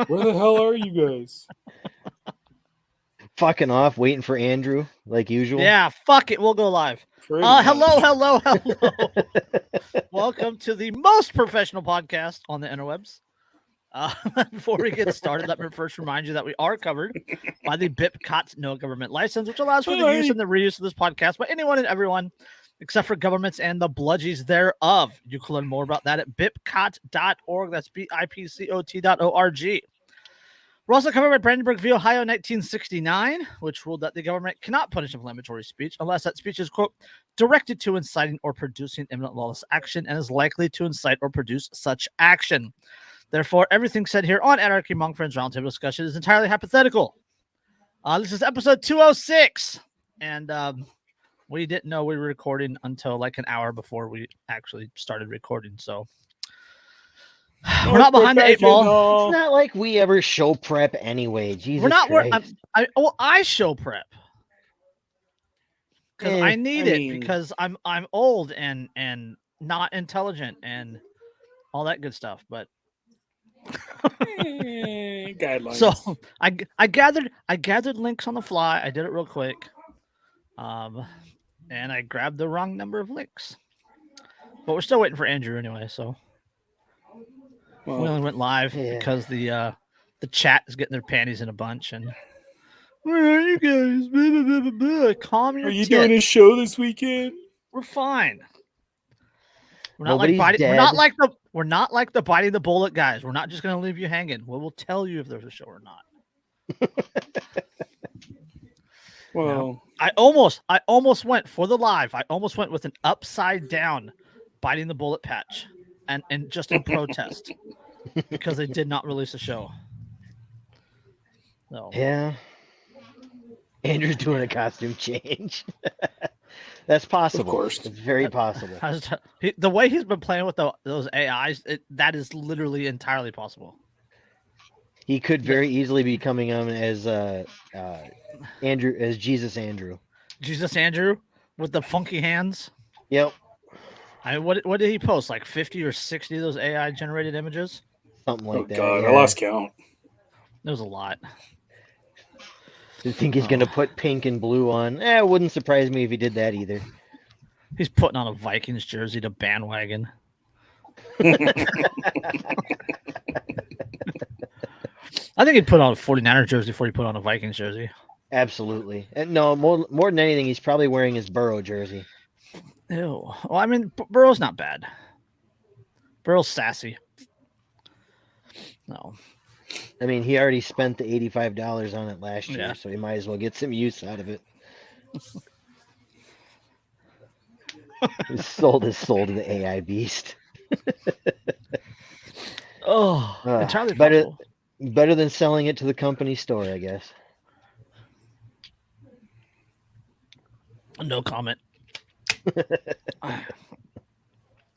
Where the hell are you guys? Fucking off, waiting for Andrew, like usual. Yeah, fuck it. We'll go live. Pretty much. Hello. Welcome to the most professional podcast on the interwebs. Before we get started, let me first remind you that we are covered by the BIPCOT no government license, which allows for the use and the reuse of this podcast by anyone and everyone, except for governments and the bludgies thereof. You can learn more about that at bipcot.org. That's BIPCOT.org. We're also covered by Brandenburg v. Ohio 1969, which ruled that the government cannot punish inflammatory speech unless that speech is, quote, directed to inciting or producing imminent lawless action and is likely to incite or produce such action. Therefore, everything said here on Anarchy Monk Friends Roundtable discussion is entirely hypothetical. This is episode 206, and we didn't know we were recording until like an hour before we actually started recording, so we're not behind the eight ball. It's not like we ever show prep anyway. Jesus We're not. Christ. I show prep because I need it because I'm old and not intelligent and all that good stuff. But guidelines. So I gathered links on the fly. I did it real quick, and I grabbed the wrong number of links. But we're still waiting for Andrew anyway. So. We only went live because the chat is getting their panties in a bunch. And where are you guys? Blah, blah, blah, blah. Calm your Are you tits. doing a show this weekend? We're fine. We're not Nobody's like dead. we're not like the biting the bullet guys. We're not just gonna leave you hanging. We'll tell you if there's a show or not. Well, I almost went for the live. I almost went with an upside down biting the bullet patch. And just in protest because they did not release a show. So. Yeah. Andrew's doing a costume change. That's possible. Of course. It's very possible. The way he's been playing with those AIs, that is literally entirely possible. He could very easily be coming on as Andrew, as Jesus Andrew. Jesus Andrew with the funky hands. Yep. What did he post? Like 50 or 60 of those AI generated images? Something like that. God, yeah. I lost count. There was a lot. Do you think he's going to put pink and blue on? It wouldn't surprise me if he did that either. He's putting on a Vikings jersey to bandwagon. I think he'd put on a 49er jersey before he put on a Vikings jersey. Absolutely. And no, more than anything, he's probably wearing his Burrow jersey. Ew. Well, I mean, Burrow's not bad. Burrow's sassy. No. I mean, he already spent the $85 on it last year, so he might as well get some use out of it. He sold his soul to the AI beast. Entirely better than selling it to the company store, I guess. No comment.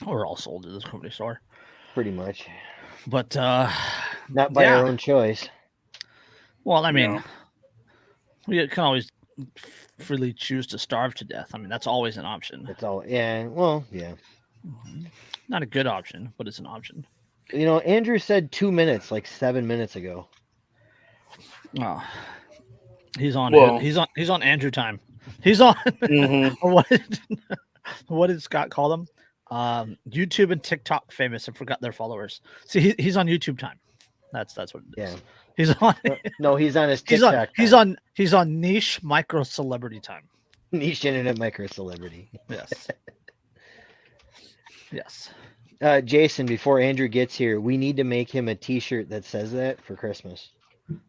We're all sold to this company store. Pretty much. But not by our own choice. Well, I mean, we can always freely choose to starve to death. I mean, that's always an option. It's all yeah. Not a good option, but it's an option. You know, Andrew said 2 minutes like 7 minutes ago. Oh. He's on Andrew time. He's on what did Scott call them? YouTube and TikTok famous and forgot their followers. See, he's on YouTube time. That's what it is. Yeah. He's on. No, he's on his TikTok. He's on niche micro celebrity time. Niche internet micro celebrity. Yes. Yes. Jason, before Andrew gets here, we need to make him a T-shirt that says that for Christmas.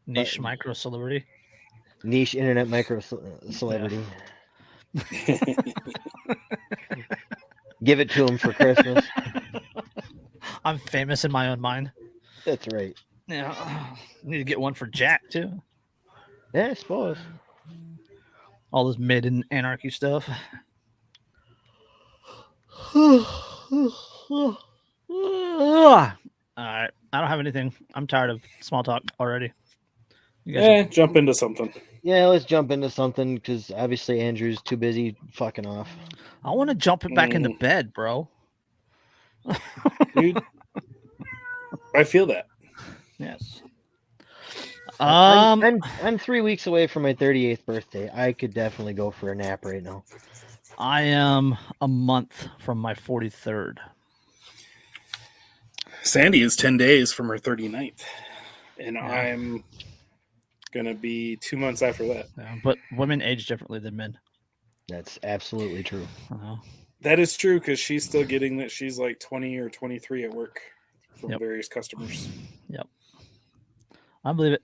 Niche micro celebrity. Niche internet micro celebrity. Yeah. Give it to him for Christmas. I'm famous in my own mind. That's right. Yeah. I need to get one for Jack too. Yeah, I suppose. All this mid and anarchy stuff. All right. I don't have anything. I'm tired of small talk already. You guys jump into something. Yeah, let's jump into something because obviously Andrew's too busy fucking off. I want to jump it back into bed, bro. Dude, I feel that. Yes. I'm 3 weeks away from my 38th birthday. I could definitely go for a nap right now. I am a month from my 43rd. Sandy is 10 days from her 39th. And Yeah. I'm going to be 2 months after that. Yeah, but women age differently than men. That's absolutely true. That is true because she's still getting that she's like 20 or 23 at work from Yep. various customers. Yep. I believe it.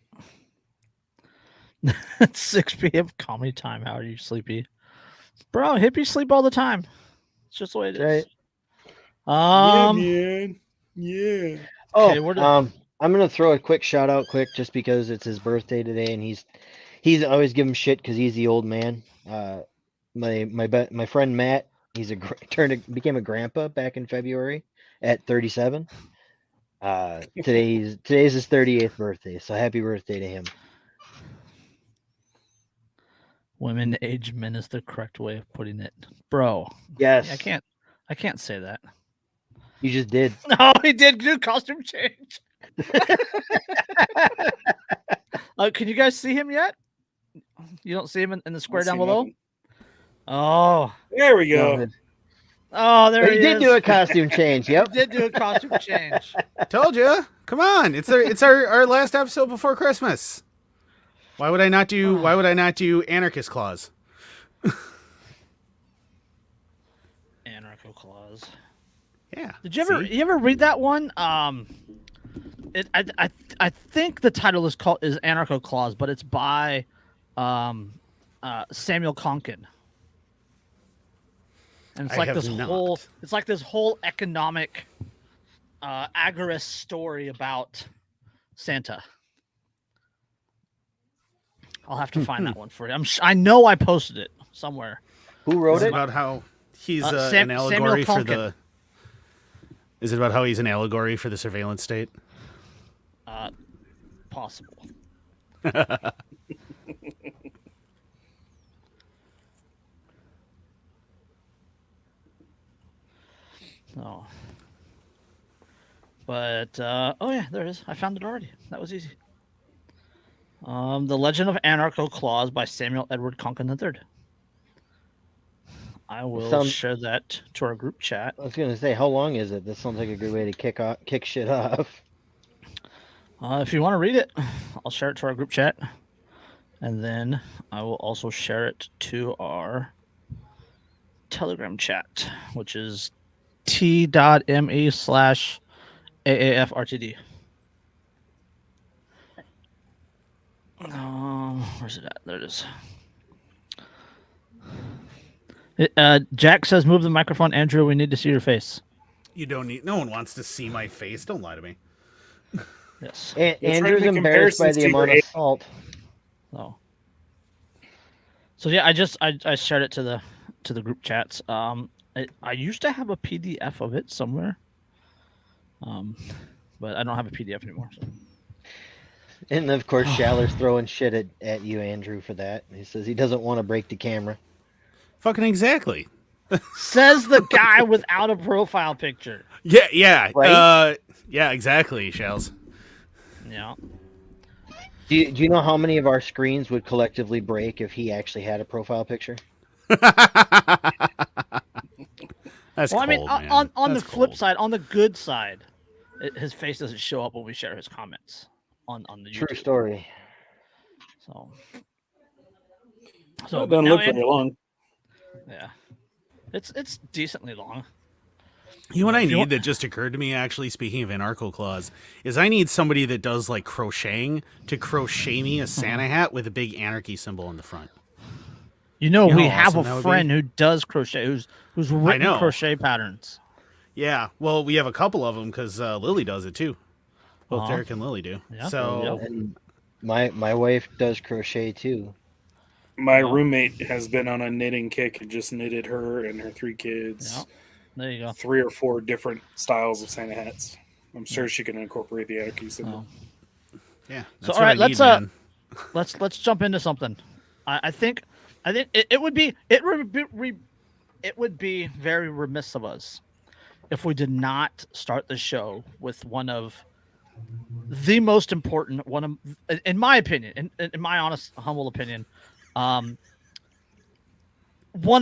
It's 6 p.m. comedy time. How are you sleepy? Bro, hippies sleep all the time. It's just the way it is. Right. Yeah, man. Yeah. Oh, Okay, I'm gonna throw a quick shout out quick just because it's his birthday today and he's always give him shit because he's the old man. My friend Matt, he's became a grandpa back in February at 37. Today's his 38th birthday, so happy birthday to him. Women age men is the correct way of putting it, bro. Yes, I can't say that. you just did. No, he did do costume change. Can you guys see him yet? You don't see him in the square down below? Nothing. Oh, There we go. No, oh, there but he he did is. do a costume change. Yep. He did do a costume change. Told you. Come on. It's our last episode before Christmas. Why would I not do Anarchist Clause? Anarcho Clause. Yeah. Did you see? ever read that one? I think the title is Anarcho Clause, but it's by Samuel Conkin. And it's I like have this not. this whole economic agorist story about Santa. I'll have to find that one for you. I know I posted it somewhere. Who wrote Is it it? about how he's an Samuel allegory for Conkin. the? Is it about how he's an allegory for the surveillance state? Possible. Oh. But oh yeah, there it is. I found it already. That was easy. The Legend of Anarcho Clause by Samuel Edward Conkin III. I will share that to our group chat. I was gonna say, how long is it? This sounds like a good way to kick shit off. If you want to read it, I'll share it to our group chat, and then I will also share it to our Telegram chat, which is t.me/AAFRTD. Where's it at? There it is. Jack says, "Move the microphone, Andrew. We need to see your face." You don't need. No one wants to see my face. Don't lie to me. Yes. Andrew's embarrassed by the amount of salt. Oh. So yeah, I shared it to the group chats. I used to have a PDF of it somewhere. But I don't have a PDF anymore. So. And of course, Shaller's throwing shit at you, Andrew, for that. He says he doesn't want to break the camera. Fucking exactly. Says the guy without a profile picture. Yeah. Right? Yeah, exactly, Shells. Yeah. Do you know how many of our screens would collectively break if he actually had a profile picture? That's Well, cold, I mean, man. on the That's flip cold. side, on the good side, his face doesn't show up when we share his comments on the YouTube. True story. So It doesn't now, look very long. Yeah, it's decently long. You know what I need that just occurred to me, actually, speaking of Anarcho Clause, is I need somebody that does, like, crocheting to crochet me a Santa hat with a big anarchy symbol on the front. You know, we how have awesome that a would friend be? who does crochet, who's written know. crochet patterns. Yeah, well, we have a couple of them because Lily does it, too. Both Uh-huh. Derek and Lily do. Yeah, So, And my wife does crochet too. My roommate has been on a knitting kick and just knitted her and her 3 kids. Yeah. There you go. 3 or 4 different styles of Santa hats. I'm sure she can incorporate the anarchy symbol. yeah. So, That's all right, what I need, let's man. let's jump into something. I think it would be very remiss of us if we did not start the show with one of the most important one of, in my opinion, in my honest, humble opinion, one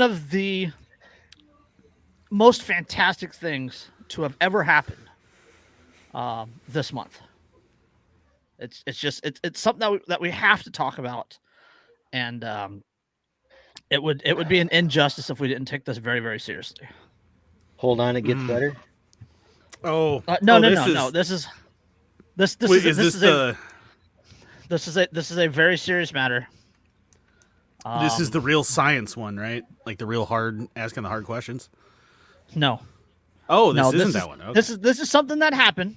of the most fantastic things to have ever happened this month. It's something that we have to talk about, and it would be an injustice if we didn't take this very, very seriously. Hold on, it gets better. No. This is a very serious matter. This is the real science one, right? Like the real hard, asking the hard questions. No. Oh, this isn't that one. Okay. This is something that happened,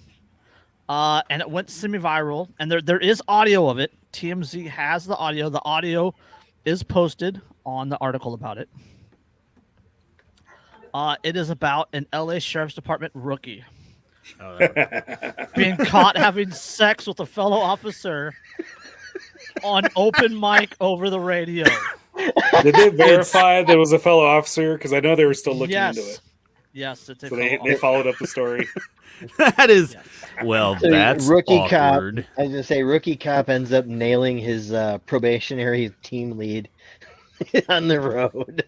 and it went semi-viral. And there is audio of it. TMZ has the audio. The audio is posted on the article about it. It is about an LA Sheriff's Department rookie being caught having sex with a fellow officer on open mic over the radio. Did they verify there was a fellow officer? Because I know they were still looking into it. Yes, it's a so they followed up the story. That is well. So that's rookie awkward. cop. I was gonna say rookie cop ends up nailing his probationary team lead on the road.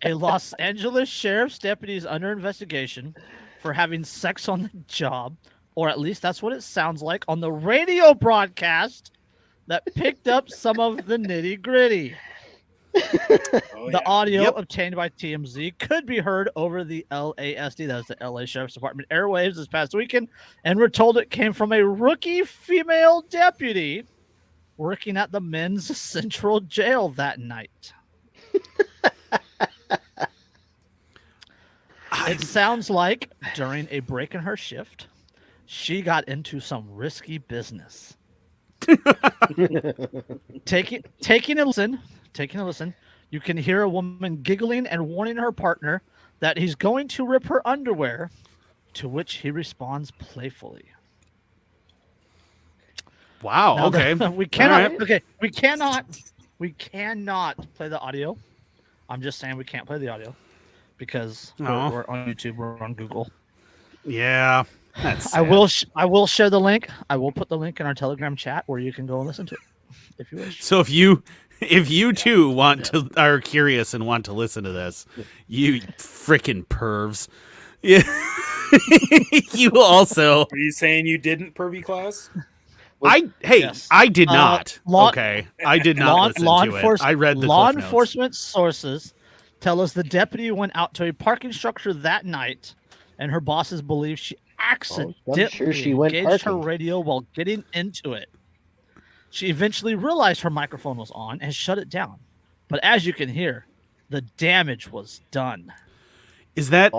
A Los Angeles sheriff's deputy is under investigation for having sex on the job, or at least that's what it sounds like on the radio broadcast that picked up some of the nitty gritty. The audio obtained by TMZ could be heard over the LASD, that is the LA Sheriff's Department airwaves this past weekend, and we're told it came from a rookie female deputy working at the men's central jail that night. It sounds like during a break in her shift, she got into some risky business. Taking a listen, you can hear a woman giggling and warning her partner that he's going to rip her underwear, to which he responds playfully. Wow. Now, okay. We cannot. Right. Okay. We cannot play the audio. I'm just saying we can't play the audio because we're on YouTube. We're on Google. Yeah. That's I will share the link. I will put the link in our Telegram chat where you can go and listen to it if you wish. So if you too are curious and want to listen to this, you freaking pervs. Yeah. You also. Are you saying you didn't pervy class? Yes. I did not. I did not listen to it. I read the law Cliff Notes. enforcement sources tell us the deputy went out to a parking structure that night, and her bosses believe she accidentally engaged her radio while getting into it. She eventually realized her microphone was on and shut it down. But as you can hear, the damage was done. Is that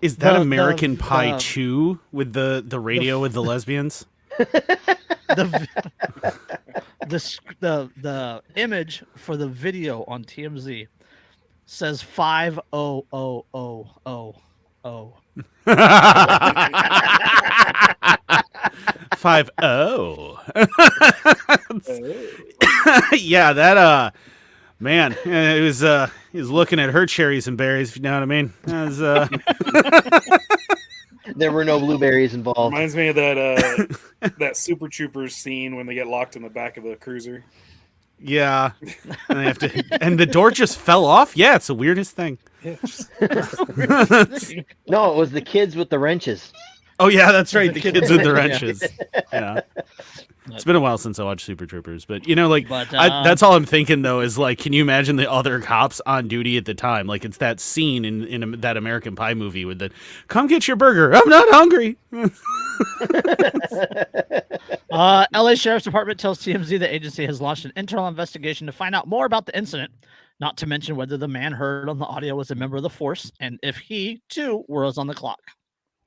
American Pie 2 with the radio with the lesbians? The image for the video on TMZ says 50000. 50. Yeah, that man, it was he was looking at her cherries and berries, if you know what I mean. There were no blueberries involved. Reminds me of that that Super Troopers scene when they get locked in the back of the cruiser. Yeah, and they have to, and the door just fell off. Yeah, it's the weirdest thing. Yeah, No, it was the kids with the wrenches. Oh yeah, that's right. The kids with the wrenches. Yeah. It's been a while since I watched Super Troopers, but that's all I'm thinking though is like, can you imagine the other cops on duty at the time? Like it's that scene in that American Pie movie with the "Come get your burger, I'm not hungry." LA Sheriff's Department tells TMZ the agency has launched an internal investigation to find out more about the incident, not to mention whether the man heard on the audio was a member of the force and if he too was on the clock.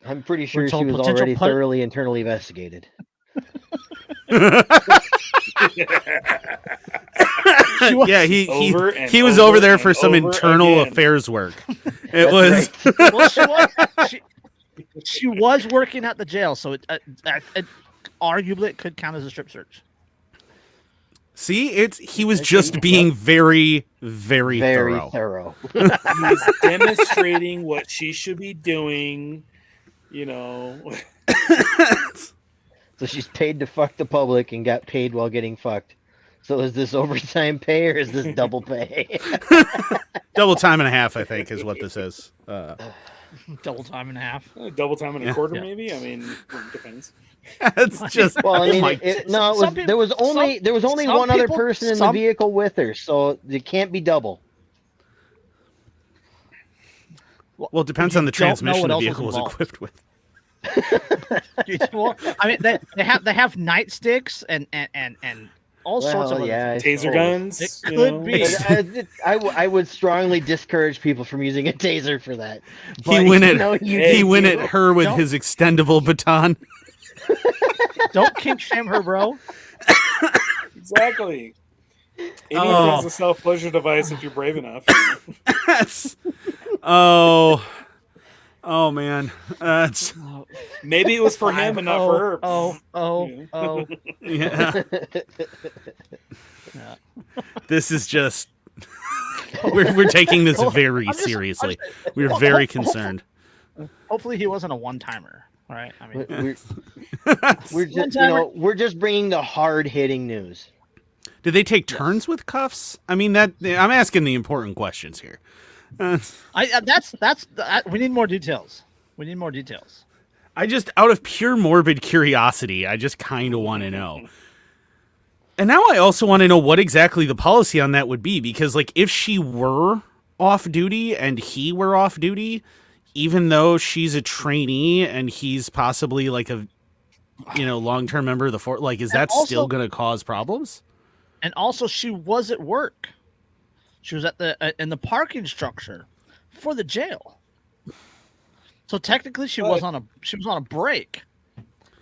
I'm pretty sure she was already thoroughly internally investigated. Yeah, he was over there for some internal affairs work. It was. Well, she was working at the jail, so it arguably it could count as a strip search. See, he was just being very, very thorough. He was demonstrating what she should be doing. You know. So she's paid to fuck the public and got paid while getting fucked. So is this overtime pay or is this double pay? Double time and a half, I think, is what this is. Double time and a half. Double time and a quarter, Yeah. maybe. I mean, it depends. It's just Well, I mean, like, there was only some one other people- person in the some- vehicle with her, so it can't be double. well, it depends on the You don't know transmission what the else was vehicle was involved. equipped with. Well, I mean, they have nightsticks and all sorts of Well, yeah, I Taser suppose. guns. It you could know? be. I would strongly discourage people from using a taser for that. He But, went you at know, you he do. went at her with Don't- his extendable baton. Don't kink shame her, bro. Exactly. Anything's Oh. a self-pleasure device if you're brave enough. That's oh man, that's Maybe it was for him and not for her. Oh. yeah. Yeah. This is just we're taking this very I'm just- seriously. I'm We're very concerned. Hopefully, he wasn't a one-timer. All right. I mean, We're just bringing the hard hitting news. Did they take turns with cuffs? I mean, that I'm asking the important questions here. we need more details. We need more details. I just, out of pure morbid curiosity, I just kind of want to know. And now I also want to know what exactly the policy on that would be, because, like, if she were off duty and he were off duty, even though she's a trainee and he's possibly like a, long-term member of the force, like, is that also- still going to cause problems? And also, she was at work. She was at in the parking structure for the jail. So technically, she was on a break.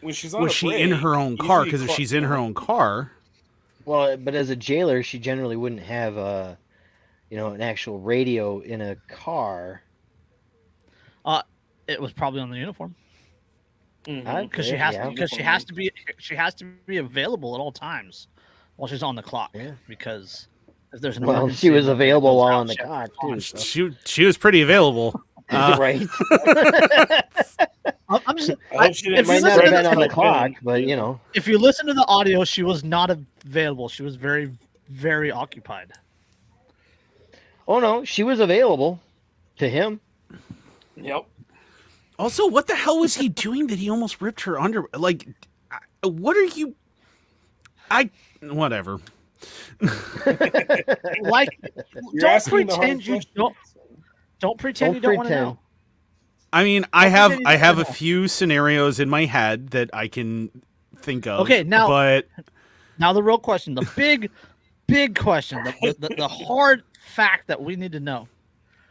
When she's on Was a she break, in her own car? usually Because if she's in her own car, Well, but as a jailer, she generally wouldn't have an actual radio in a car. It was probably on the uniform Mhm. because she has to be available at all times while she's on the clock. Yeah. Because if there's an Well, emergency she was and the available goes while out, on the she has clock to be on. too. So. she was pretty available. Right. I'm just, I hope she didn't if Might you not listen have to been on the the- clock, but you know. if you listen to the audio, she was not available. She was very, very occupied. Oh no, she was available to him. Yep. Also, what the hell was he doing that he almost ripped her under? Like, what are you? Whatever. Like, You're don't asking the hard pretend you questions. don't pretend you don't want to pretend. know. I mean, I have pretend you a don't know. few scenarios in my head that I can think of. Okay, now- but Now the real question, the big question, the hard fact that we need to know: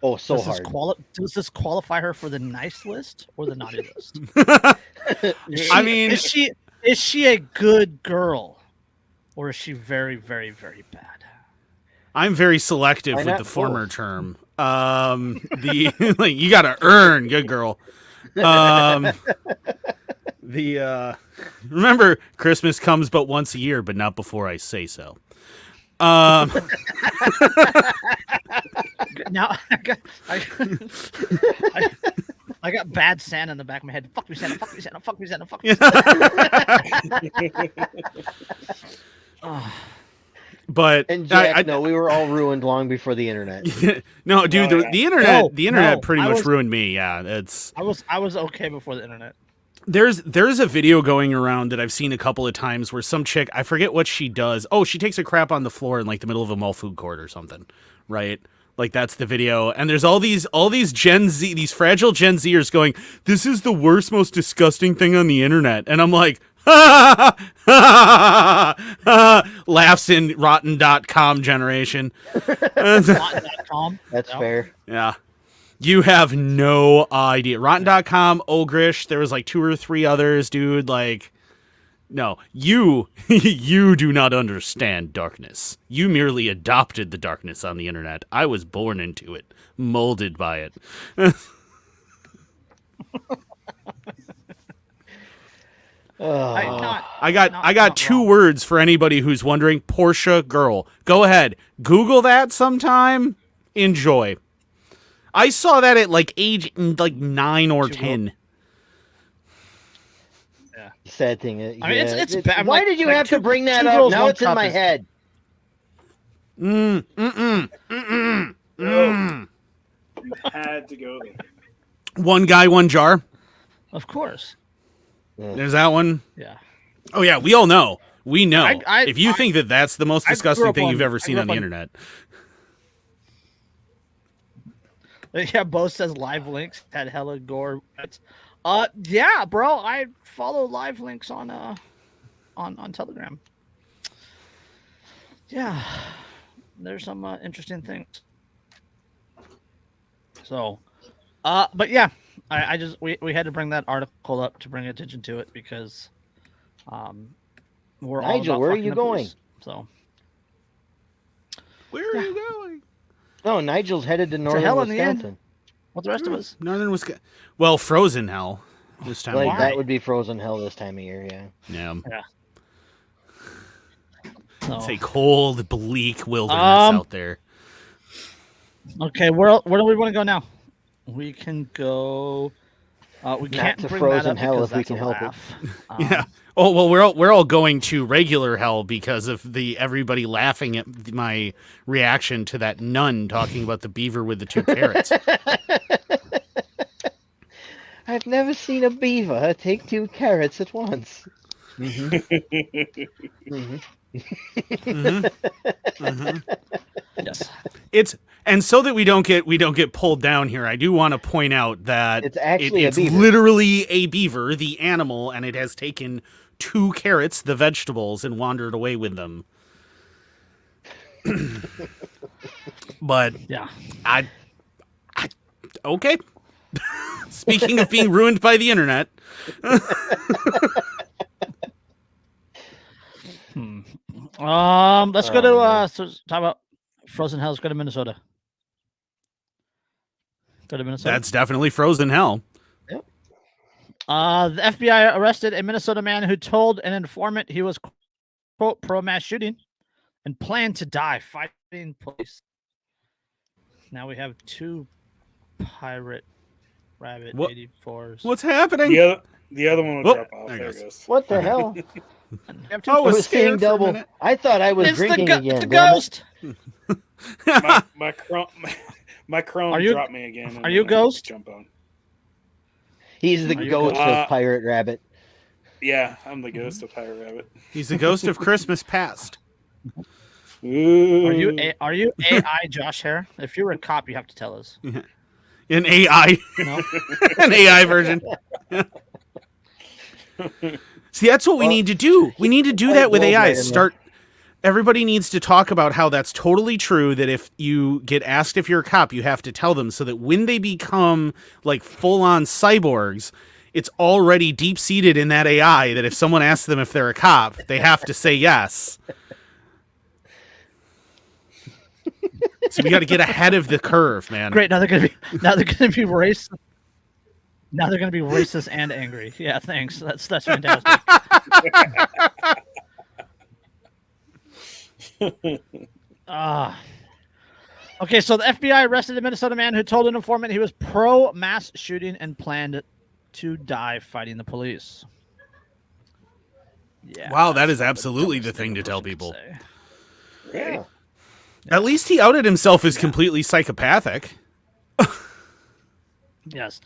Oh, so does hard. does this qualify her for the nice list or the naughty list? I mean, is she a good girl, or is she very, very, very bad? I'm very selective Why with not the former both? term. The like, you got to earn, good girl. Remember, Christmas comes but once a year, but not before I say so. Now I got bad Santa in the back of my head. Fuck me, Santa. Fuck me, Santa. Fuck me, Santa. Fuck me. Oh. But And Jack, I- no, we were all ruined long before the internet. no, dude, No, the internet, No, the internet no, pretty I much was- ruined me. Yeah, it's I was okay before the internet. there's a video going around that I've seen a couple of times where some chick, I forget what she does. Oh, she takes a crap on the floor in like the middle of a mall food court or something, right? Like that's the video. And there's all these Gen Z, these fragile Gen Zers going, "This is the worst, most disgusting thing on the internet." And I'm like, laughs in rotten.com generation. Rotten.com. That's No. fair. Yeah. You have no idea. Rotten.com, Ogrish, there was like 2 or 3 others, dude. Like, no, you do not understand darkness. You merely adopted the darkness on the internet. I was born into it, molded by it. Oh, I got 2 wrong. words for anybody who's wondering. Portia girl. Go ahead. Google that sometime. Enjoy. I saw that at like age like 9 or 10. Sad thing. I mean, it's bad. Why did you have to bring that up? Now it's in my head. You had to go there. One guy, one jar. Of course. There's that one. Yeah. Oh yeah, we all know. We know. If you I think that that's the most disgusting thing you've ever seen on the on- internet. Yeah, Bois says live links had hella gore. Yeah, bro, I follow live links on Telegram. Yeah, there's some interesting things. So, but yeah, I just we had to bring that article up to bring attention to it because, we're all Nigel, about where are fucking you the going? police, so. Where are you going? No, Nigel's headed to northern hell in the end. Wisconsin. What the rest of us? Northern Wisconsin. Well, frozen hell this time. Like of that year. would be frozen hell this time of year. Yeah. Yeah. So, It's a cold, bleak wilderness out there. okay, where do we want to go now? We can go. We can't to bring frozen that up hell because if we that's can a help it. laugh. Yeah. Oh well, we're all going to regular hell because of everybody laughing at my reaction to that nun talking about the beaver with the 2 carrots. I've never seen a beaver take 2 carrots at once. Yes. And so that we don't get pulled down here, I do want to point out that It's actually a it's beaver. literally a beaver, the animal, and it has taken 2 carrots, the vegetables, and wandered away with them. But Yeah. I okay. Speaking of being ruined by the internet, Let's go to so talk about frozen hell. Let's go to Minnesota. Go to Minnesota. that's definitely frozen hell. The FBI arrested a Minnesota man who told an informant he was, quote, pro mass shooting and planned to die fighting police. Now we have 2 pirate rabbit What? 84s. What's happening? The other one will Whoop. drop off. There There it it goes. What the hell? We have 2 Oh, I was scared seeing for a double. minute. I thought I was it's drinking the again. it's a damn it. ghost. My Chrome Are you- dropped me again. and are you then I Ghost? Jump on. He's the Are you ghost ghost? of Pirate Rabbit. Yeah, I'm the ghost of Pirate Rabbit. He's the ghost of Christmas past. Ooh. Are you AI Josh Hare? If you were a cop, you have to tell us. An AI, No? an AI version. See, that's what we need to do. We need to do that with AI. Everybody needs to talk about how that's totally true, that if you get asked if you're a cop, you have to tell them, so that when they become like full-on cyborgs, it's already deep-seated in that AI that if someone asks them if they're a cop, they have to say yes. So we got to get ahead of the curve, man. Great. Now they're gonna be racist. Now they're gonna be racist and angry. Yeah, thanks. That's fantastic. Okay, so the FBI arrested a Minnesota man who told an informant he was pro mass shooting and planned to die fighting the police. Yeah. Wow, that is that's absolutely the dumbest thing to a tell person could people. say. Right. At least he outed himself as completely psychopathic. Yes.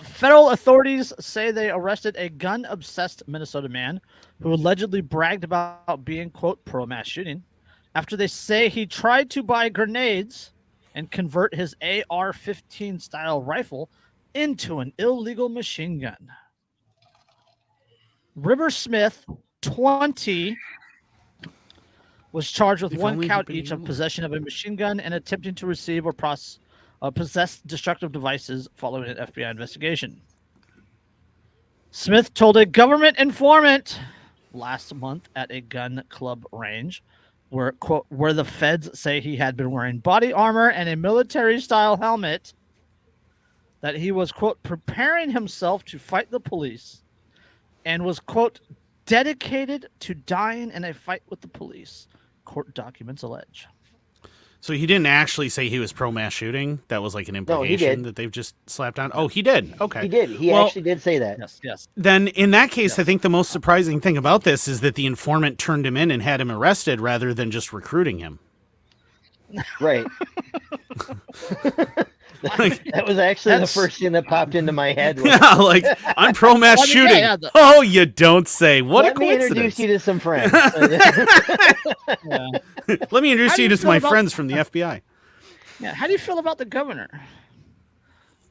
Federal authorities say they arrested a gun-obsessed Minnesota man who allegedly bragged about being, quote, pro-mass shooting after they say he tried to buy grenades and convert his AR-15 style rifle into an illegal machine gun. River Smith, 20, was charged with If 1 only count he'd been each of able- possession of a machine gun and attempting to receive or possess destructive devices following an FBI investigation. Smith told a government informant last month at a gun club range where, quote, where the feds say he had been wearing body armor and a military-style helmet that he was, quote, preparing himself to fight the police and was, quote, dedicated to dying in a fight with the police, court documents allege. So he didn't actually say he was pro mass shooting. That was like an No, he implication did. that they've just slapped on. Oh, he did. Okay. He did. He Well, actually did say that. Yes. Then in that case, I Yes. think the most surprising thing about this is that the informant turned him in and had him arrested rather than just recruiting him. Right. Like, That was actually the That's- first thing that popped into my head. Was, yeah, like I'm pro mass Well, I mean, shooting. yeah, Oh, you don't say. What Let a me coincidence. introduce you to some friends. Yeah. Let me introduce How do you you to feel my about- friends from the FBI. Yeah. How do you feel about the governor?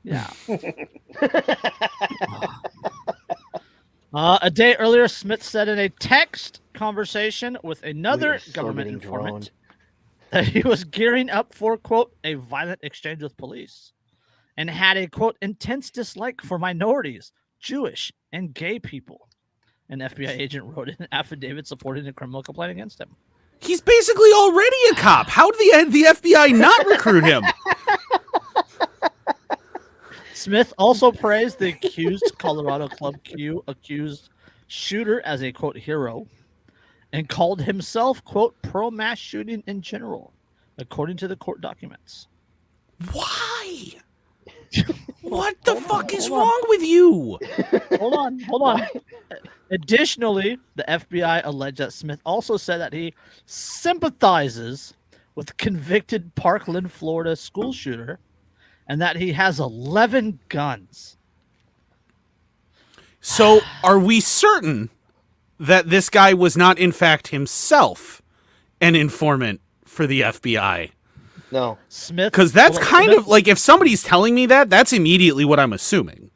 Yeah. A day earlier, Smith said in a text conversation with another We are still government getting informant that he was gearing up for, quote, a violent exchange with police and had a, quote, intense dislike for minorities, Jewish, and gay people. An FBI agent wrote in an affidavit supporting a criminal complaint against him. He's basically already a cop. How did the FBI not recruit him? Smith also praised the accused Colorado Club Q accused shooter as a, quote, hero and called himself, quote, pro mass shooting in general, according to the court documents. Why? What the fuck is hold on. wrong with you? Hold on. Additionally, the FBI alleged that Smith also said that he sympathizes with convicted Parkland, Florida school shooter and that he has 11 guns. So, are we certain that this guy was not, in fact, himself an informant for the FBI? No. Smith, Because that's hold on, kind Smith- of like, if somebody's telling me that, that's immediately what I'm assuming.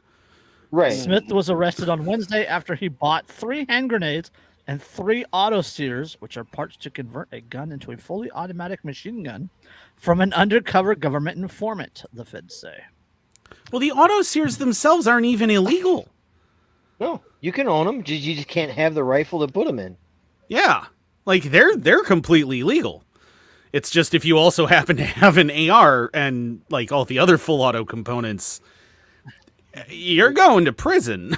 Right. Smith was arrested on Wednesday after he bought 3 hand grenades and 3 auto sears, which are parts to convert a gun into a fully automatic machine gun, from an undercover government informant, the feds say. Well, the auto sears themselves aren't even illegal. No. You can own them. You just can't have the rifle to put them in. Yeah. Like, they're completely legal. It's just if you also happen to have an AR and, like, all the other full auto components, you're going to prison.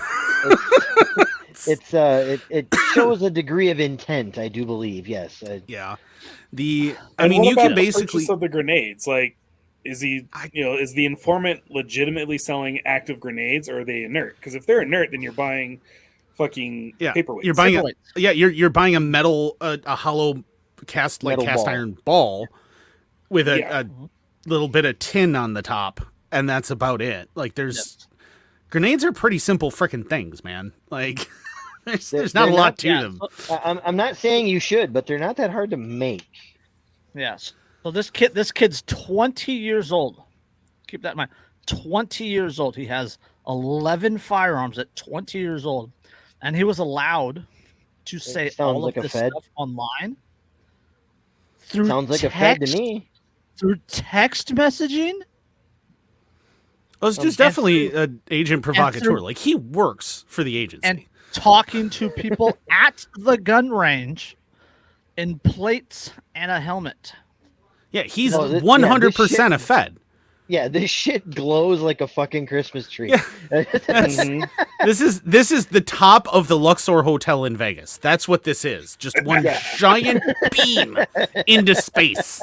It shows a degree of intent, I do believe. Yes. Yeah. And You what can about the basically. purchase of the grenades. Like, is he? Is the informant legitimately selling active grenades, or are they inert? Because if they're inert, then you're buying fucking paperweights. You're buying Paperweights. you're buying a metal, a hollow cast Metal ball. iron ball with a Yeah. little bit of tin on the top, and that's about it. Like, grenades are pretty simple freaking things, man. Like, there's not a They're lot not- to yeah. them. I'm not saying you should, but they're not that hard to make. Yes. So this kid's 20 years old. Keep that in mind. 20 years old. He has 11 firearms at 20 years old, and he was allowed to say sounds all like of a this Fed. stuff online through Sounds like a Fed to me. Through text messaging. Well, it's just definitely an agent provocateur. Like, he works for the agency. And talking to people at the gun range in plates and a helmet. yeah, he's No, this- 100% yeah, a Fed. Yeah, this shit glows like a fucking Christmas tree. Yeah. Mhm. This is the top of the Luxor Hotel in Vegas. That's what this is. Just one giant beam into space.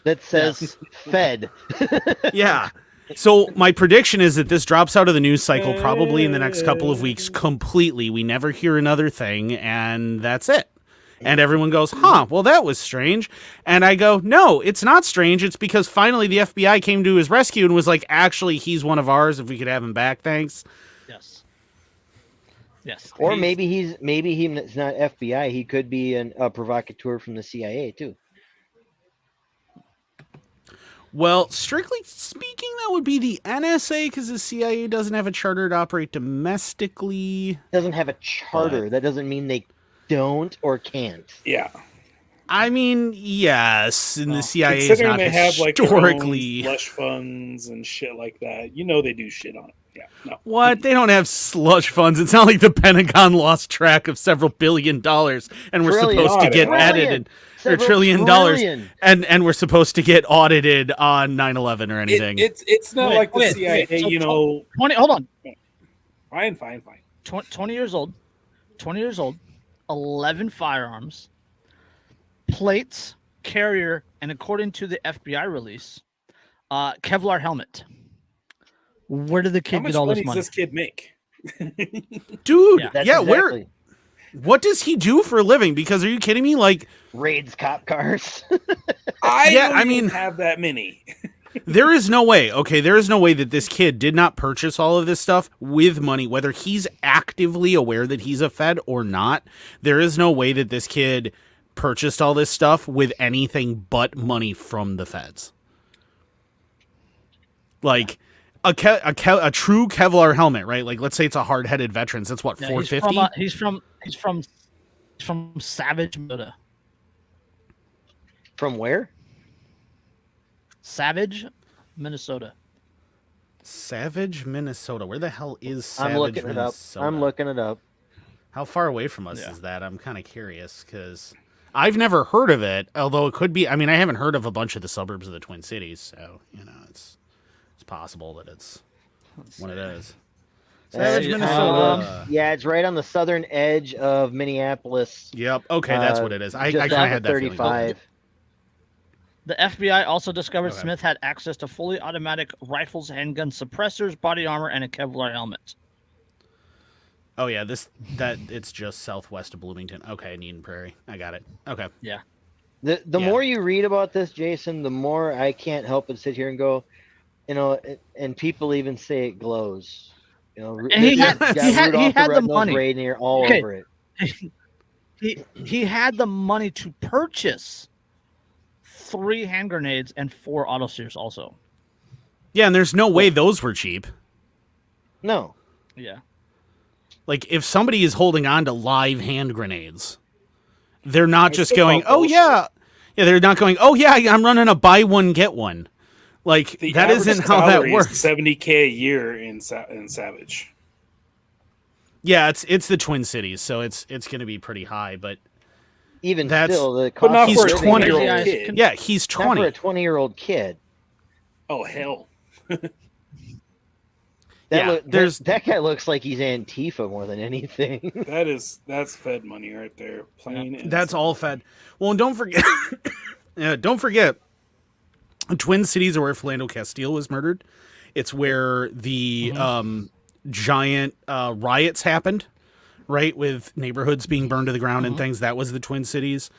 That says Fed. Yeah. So my prediction is that this drops out of the news cycle probably in the next couple of weeks completely. We never hear another thing, and that's it. And everyone goes, huh, well, that was strange. And I go, no, it's not strange. It's because finally the FBI came to his rescue and was like, actually, he's one of ours. If we could have him back, thanks. Yes. Yes. Or He's- maybe he's not FBI. He could be a provocateur from the CIA too. Well, strictly speaking, that would be the NSA because the CIA doesn't have a charter to operate domestically. Doesn't have a charter. That doesn't mean they don't or can't. Yeah. I mean, yes, and the CIA is Considering not they have like their historically. own slush funds and shit like that, they do shit on it. Yeah. No. What? They don't have slush funds. It's not like the Pentagon lost track of several $1 billion and we're Trillion. supposed to get Trillion. audited. Or $1 Several trillion trillion. and we're supposed to get audited on 9/11 or anything. It's not Wait, like the wait, CIA, wait. So 20, hold on. Fine. 20 years old. 20 years old. 11 firearms. Plates carrier, and according to the FBI release, Kevlar helmet. Where did the kid get all this money? Does this kid make? Dude, yeah, exactly. where? What does he do for a living? Because are you kidding me? Like raids cop cars. I mean, have that many. There is no way. Okay, there is no way that this kid did not purchase all of this stuff with money, whether he's actively aware that he's a Fed or not. There is no way that this kid purchased all this stuff with anything but money from the Feds. Like a true Kevlar helmet, right? Like, let's say it's a hard-headed veterans. That's what, $450? He's from Savage, Minnesota. From where? Savage, Minnesota. Savage, Minnesota. Where the hell is Savage, I'm looking Minnesota? it up. I'm looking it up. How far away from us is that? I'm kind of curious because I've never heard of it, although it could be. I mean, I haven't heard of a bunch of the suburbs of the Twin Cities, so, you know, it's possible that it's one of those. Savage, Minnesota. Yeah, it's right on the southern edge of Minneapolis. Yep. Okay, that's what it is. I kind of had that 35. feeling. The FBI also discovered Smith had access to fully automatic rifles, handgun suppressors, body armor, and a Kevlar helmet. Oh yeah, it's just southwest of Bloomington. Okay, Eden Prairie. I got it. Okay. Yeah. The more you read about this, Jason, the more I can't help but sit here and go, you know, and people even say it glows. You know, and he had the money. Reindeer all over it. He had the money to purchase 3 hand grenades and 4 autoseers also. Yeah, and there's no way those were cheap. No. Yeah. Like, if somebody is holding on to live hand grenades, they're not just going, oh, yeah. Yeah, they're not going, oh, yeah, I'm running a buy one, get one. Like, that isn't how that works. $70K a year in Savage. Yeah, it's the Twin Cities, so it's going to be pretty high, but even still, the cost, but not he's for a 20-year-old kid. Yeah, he's 20. Not for a 20-year-old kid. Oh hell. That guy looks like he's Antifa more than anything. That's Fed money right there. Plain. That's all Fed. Well, and don't forget. Don't forget. Twin Cities are where Philando Castile was murdered. It's where the giant riots happened, right? With neighborhoods being burned to the ground and things. That was the Twin Cities.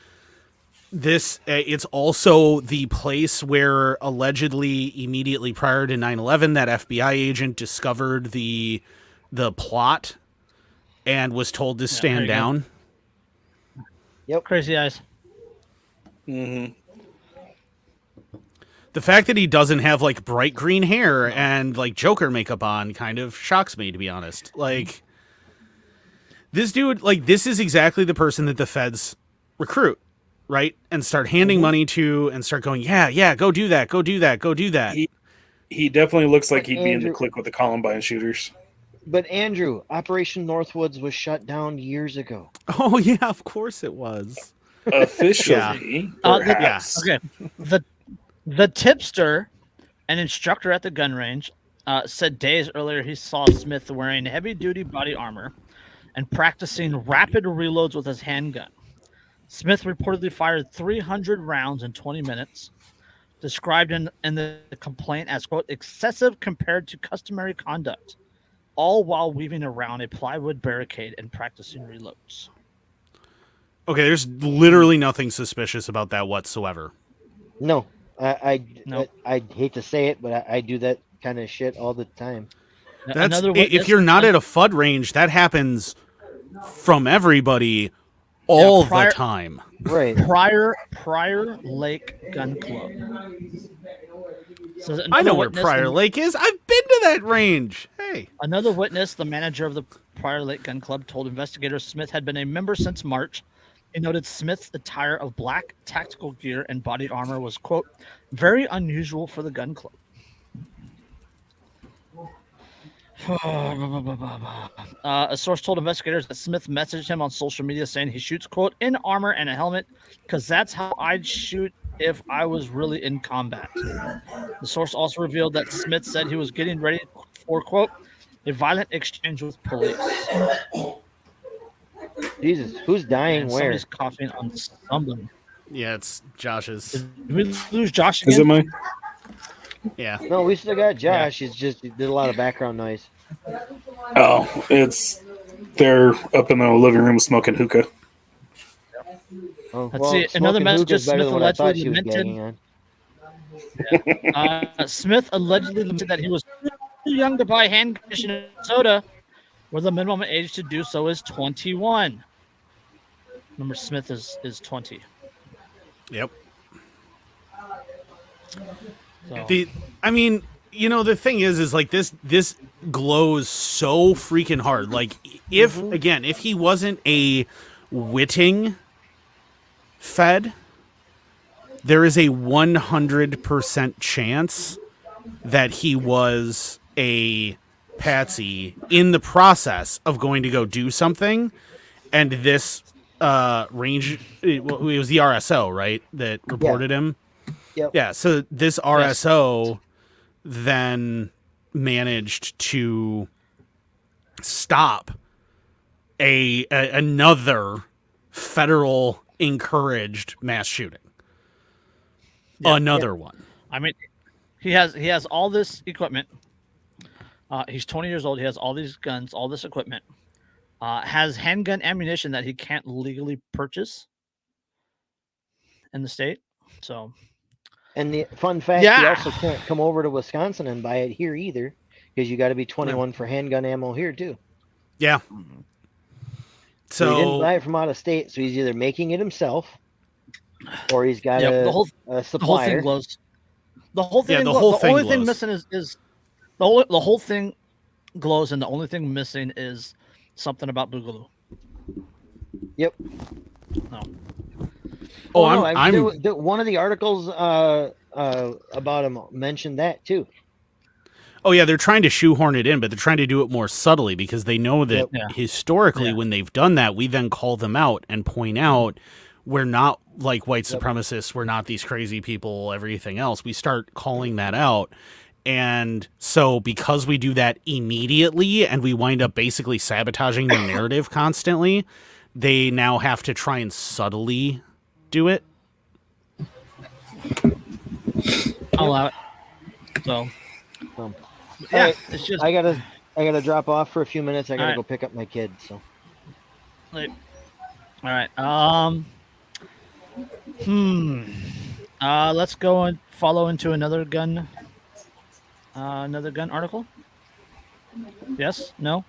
It's also the place where allegedly immediately prior to 9/11, that FBI agent discovered the plot and was told to stand down. Yep. Crazy eyes. Mm-hmm. The fact that he doesn't have like bright green hair and like Joker makeup on kind of shocks me, to be honest. Like, this dude, like, this is exactly the person that the Feds recruit, right? And start handing money to and start going, yeah, go do that, go do that, go do that. He definitely looks like he'd be in the clique with the Columbine shooters. But Andrew, Operation Northwoods was shut down years ago. Oh yeah, of course it was. Officially, perhaps. Okay. The tipster, an instructor at the gun range, said days earlier he saw Smith wearing heavy-duty body armor and practicing rapid reloads with his handgun. Smith reportedly fired 300 rounds in 20 minutes, described in the complaint as, quote, excessive compared to customary conduct, all while weaving around a plywood barricade and practicing reloads. Okay, there's literally nothing suspicious about that whatsoever. No. I hate to say it, but I do that kind of shit all the time. If you're not at a FUD range, that happens from everybody all the time. Right. Prior Lake Gun Club. So I know where Prior Lake is. I've been to that range. Hey. Another witness, the manager of the Prior Lake Gun Club, told investigators Smith had been a member since March. He noted Smith's attire of black tactical gear and body armor was, quote, very unusual for the gun club. A source told investigators that Smith messaged him on social media saying he shoots, quote, in armor and a helmet because that's how I'd shoot if I was really in combat. The source also revealed that Smith said he was getting ready for, quote, a violent exchange with police. Jesus, who's dying where? Somebody's coughing on somebody. Yeah, it's Josh's. Did we lose Josh again? Is it mine? Yeah. No, we still got Josh. It's just he did a lot of background noise. Oh, they're up in the living room smoking hookah. Oh, Let's see. Another message is better Smith than what I thought allegedly she was lamented. gagging on. Smith allegedly lamented that he was too young to buy hand ammunition in Minnesota, where the minimum age to do so is 21. Remember, Smith is 20. Yep. So. I mean, you know, the thing is like this glows so freaking hard. Like, if again, if he wasn't a witting Fed, there is a 100% chance that he was a patsy in the process of going to go do something, and this range, it was the RSO, right, that reported him. Yep. Yeah, so this RSO then managed to stop another federal encouraged mass shooting. Another one. I mean, he has all this equipment. He's 20 years old. He has all these guns, all this equipment. Has handgun ammunition that he can't legally purchase in the state. So, and the fun fact, you also can't come over to Wisconsin and buy it here either, because you got to be 21 for handgun ammo here too. Yeah. So he didn't buy it from out of state, so he's either making it himself, or he's got a supplier. The whole thing glows. The whole thing. The whole thing only glows. Thing missing is the whole thing glows, and the only thing missing is something about Boogaloo. Yep. No. One of the articles about him mentioned that too. Oh yeah, they're trying to shoehorn it in, but they're trying to do it more subtly because they know that historically, when they've done that, we then call them out and point out we're not like white supremacists, we're not these crazy people, everything else. We start calling that out. And so because we do that immediately and we wind up basically sabotaging their narrative constantly, they now have to try and subtly do it. I'll allow it. So yeah, it's just I gotta drop off for a few minutes. I gotta go pick up my kid. So all right. Let's go and follow into another gun article. Yes? No?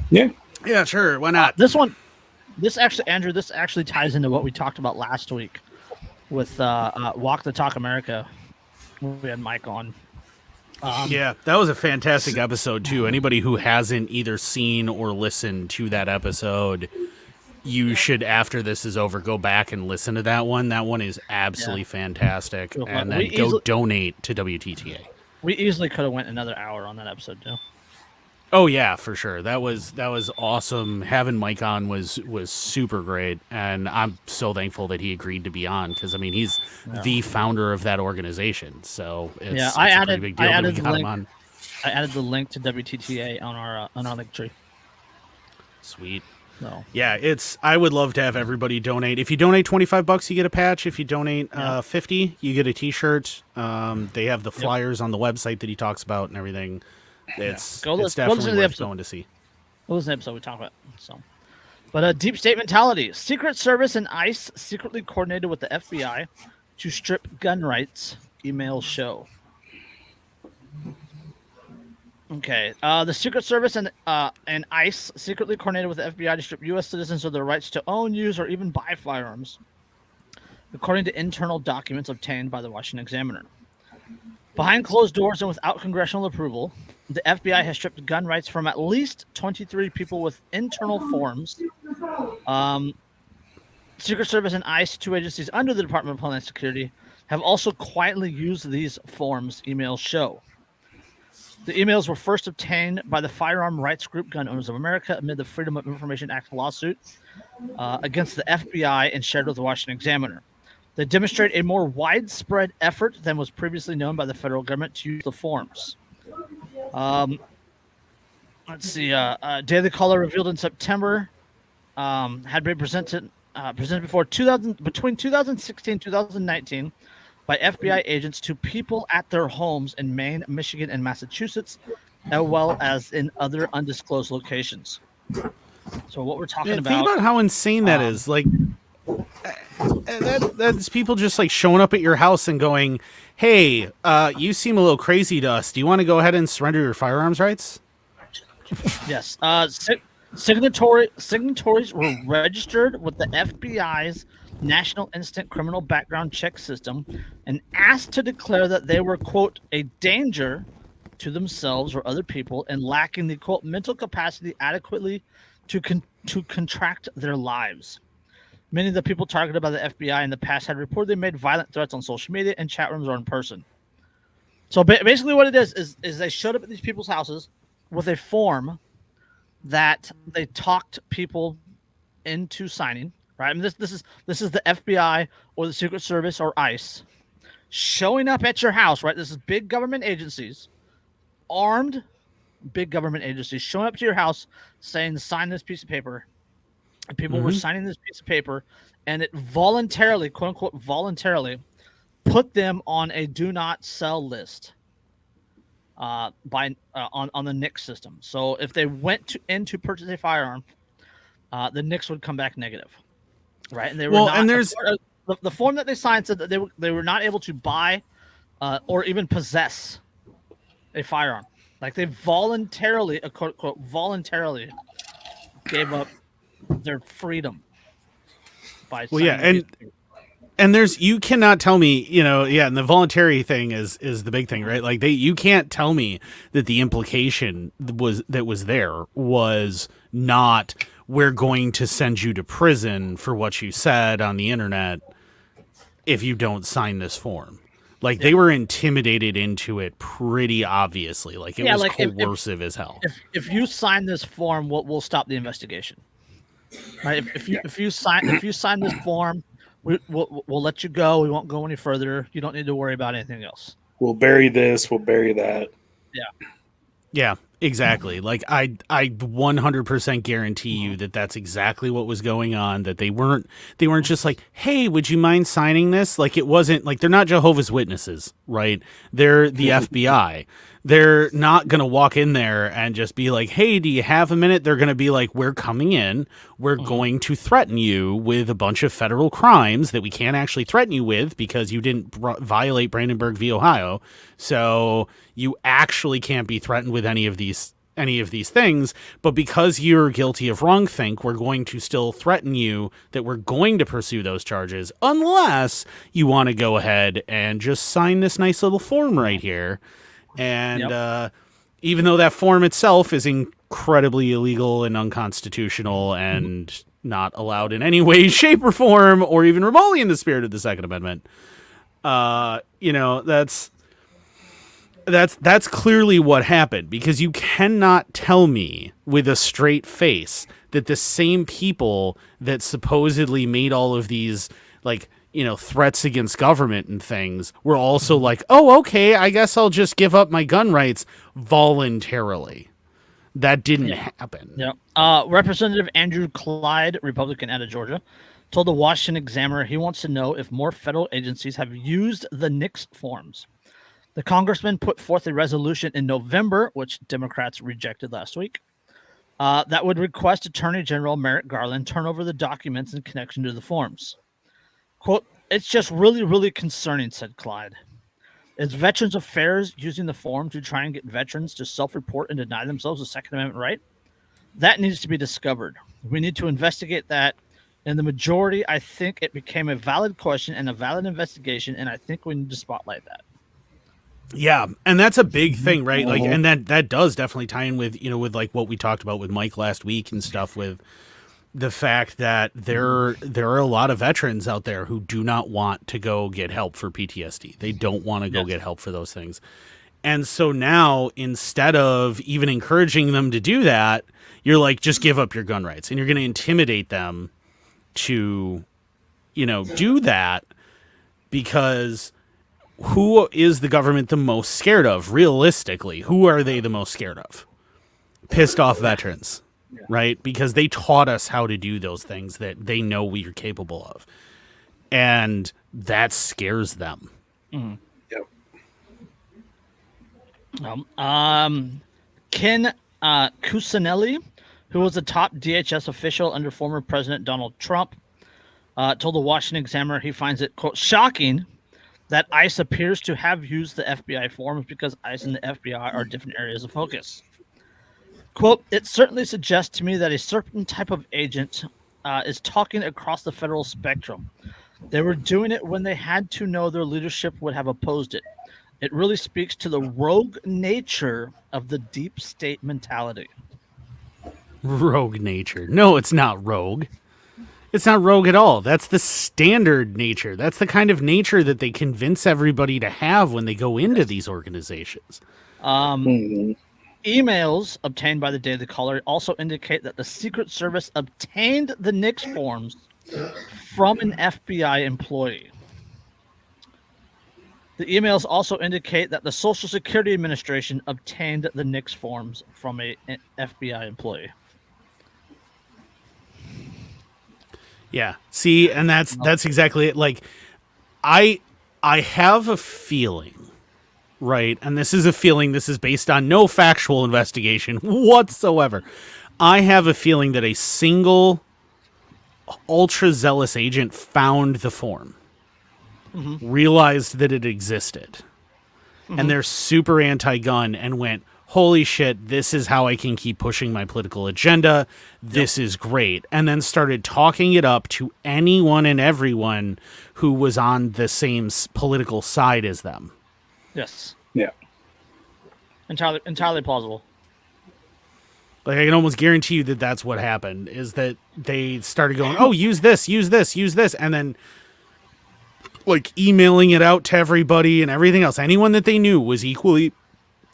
Yeah, sure. Why not? This actually ties into what we talked about last week with Walk the Talk America. We had Mike on. Yeah, that was a fantastic episode too. Anybody who hasn't either seen or listened to that episode, you should, after this is over, go back and listen to that one. That one is absolutely fantastic. And then go donate to WTTA. We easily could have went another hour on that episode too. Oh yeah, for sure. That was awesome. Having Mike on was super great, and I'm so thankful that he agreed to be on because I mean he's the founder of that organization. So it's a pretty big deal that we got him on. I added the link to WTTA on our link tree. Sweet. No. Yeah, I would love to have everybody donate. If you donate $25, you get a patch. If you donate $50, you get a T-shirt. They have the flyers on the website that he talks about and everything. It's definitely worth going to see. What was the episode we talked about? But deep state mentality. Secret Service and ICE secretly coordinated with the FBI to strip gun rights. Emails show. Okay. The Secret Service and ICE secretly coordinated with the FBI to strip U.S. citizens of their rights to own, use, or even buy firearms, according to internal documents obtained by the Washington Examiner. Behind closed doors and without congressional approval, the FBI has stripped gun rights from at least 23 people with internal forms. Secret Service and ICE, two agencies under the Department of Homeland Security, have also quietly used these forms, emails show. The emails were first obtained by the firearm rights group Gun Owners of America amid the Freedom of Information Act lawsuit against the FBI and shared with the Washington Examiner. They demonstrate a more widespread effort than was previously known by the federal government to use the forms. Let's see. Daily Caller revealed in September had been presented presented between 2016 and 2019 by FBI agents to people at their homes in Maine, Michigan, and Massachusetts, as well as in other undisclosed locations. So what we're talking about... Think about how insane that is. Like, that's people just like showing up at your house and going, hey, you seem a little crazy to us. Do you want to go ahead and surrender your firearms rights? Yes. Signatories were registered with the FBI's National Instant Criminal Background Check System and asked to declare that they were, quote, a danger to themselves or other people and lacking the, quote, mental capacity adequately to contract their lives. Many of the people targeted by the FBI in the past had reportedly made violent threats on social media and chat rooms or in person. So basically what it is they showed up at these people's houses with a form that they talked people into signing, right? I mean, this is the FBI or the Secret Service or ICE showing up at your house, right? This is big government agencies, armed big government agencies showing up to your house saying, sign this piece of paper. And people were signing this piece of paper, and it voluntarily, quote unquote, voluntarily put them on a do not sell list. On the NICS system. So if they went in to purchase a firearm, the NICS would come back negative, right? And they were the form that they signed said that they were not able to buy or even possess a firearm. Like they voluntarily, quote unquote, voluntarily gave up their freedom by signing And you cannot tell me, and the voluntary thing is the big thing, right? Like you can't tell me that the implication was not, we're going to send you to prison for what you said on the internet if you don't sign this form. Like they were intimidated into it pretty obviously. Like it was coercive as hell. If you sign this form, we'll stop the investigation. Right? If you sign this form, We'll let you go. We won't go any further. You don't need to worry about anything else. We'll bury this. We'll bury that. Yeah, exactly. Like I 100% guarantee you that that's exactly what was going on. That they weren't just like, hey, would you mind signing this? Like it wasn't like, they're not Jehovah's Witnesses, right? They're the FBI. They're not going to walk in there and just be like, hey, do you have a minute? They're going to be like, we're coming in. We're going to threaten you with a bunch of federal crimes that we can't actually threaten you with because you didn't violate Brandenburg v. Ohio. So you actually can't be threatened with any of these things. But because you're guilty of wrongthink, we're going to still threaten you that we're going to pursue those charges unless you want to go ahead and just sign this nice little form right here. And even though that form itself is incredibly illegal and unconstitutional and not allowed in any way, shape, or form, or even remotely in the spirit of the Second Amendment, that's clearly what happened, because you cannot tell me with a straight face that the same people that supposedly made all of these threats against government and things were also like, oh, okay, I guess I'll just give up my gun rights voluntarily. That didn't happen. Yeah. Representative Andrew Clyde, Republican out of Georgia, told the Washington Examiner he wants to know if more federal agencies have used the NICS forms. The congressman put forth a resolution in November, which Democrats rejected last week, that would request Attorney General Merrick Garland turn over the documents in connection to the forms. Quote, it's just really, really concerning, said Clyde. Is Veterans Affairs using the form to try and get veterans to self-report and deny themselves a Second Amendment right? That needs to be discovered. We need to investigate that. In the majority, I think it became a valid question and a valid investigation, and I think we need to spotlight that. Yeah, and that's a big thing, right? Like, and that does definitely tie in with, with like what we talked about with Mike last week and stuff, with the fact that there are a lot of veterans out there who do not want to go get help for PTSD. They don't want to go get help for those things. And so now, instead of even encouraging them to do that, you're like, just give up your gun rights, and you're going to intimidate them to, do that, because who is the government the most scared of? Realistically, who are they the most scared of? Pissed off veterans. right? Because they taught us how to do those things that they know we are capable of. And that scares them. Yep. Ken Cusinelli, who was a top DHS official under former President Donald Trump, told the Washington Examiner he finds it, quote, shocking that ICE appears to have used the FBI forms because ICE and the FBI are different areas of focus. Quote, it certainly suggests to me that a certain type of agent is talking across the federal spectrum. They were doing it when they had to know their leadership would have opposed it. It really speaks to the rogue nature of the deep state mentality. Rogue nature. No, it's not rogue. It's not rogue at all. That's the standard nature. That's the kind of nature that they convince everybody to have when they go into these organizations. Emails obtained by the Daily Caller also indicate that the Secret Service obtained the NICS forms from an FBI employee. The emails also indicate that the Social Security Administration obtained the NICS forms from an FBI employee. Yeah. See, and that's exactly it. Like, I have a feeling, right? And this is a feeling. This is based on no factual investigation whatsoever. I have a feeling that a single ultra zealous agent found the form, realized that it existed, and they're super anti-gun and went, holy shit, this is how I can keep pushing my political agenda. This is great. And then started talking it up to anyone and everyone who was on the same political side as them. Yes. Yeah. Entirely plausible. Like, I can almost guarantee you that that's what happened, is that they started going, oh, use this, use this, use this. And then, like, emailing it out to everybody and everything else. Anyone that they knew was equally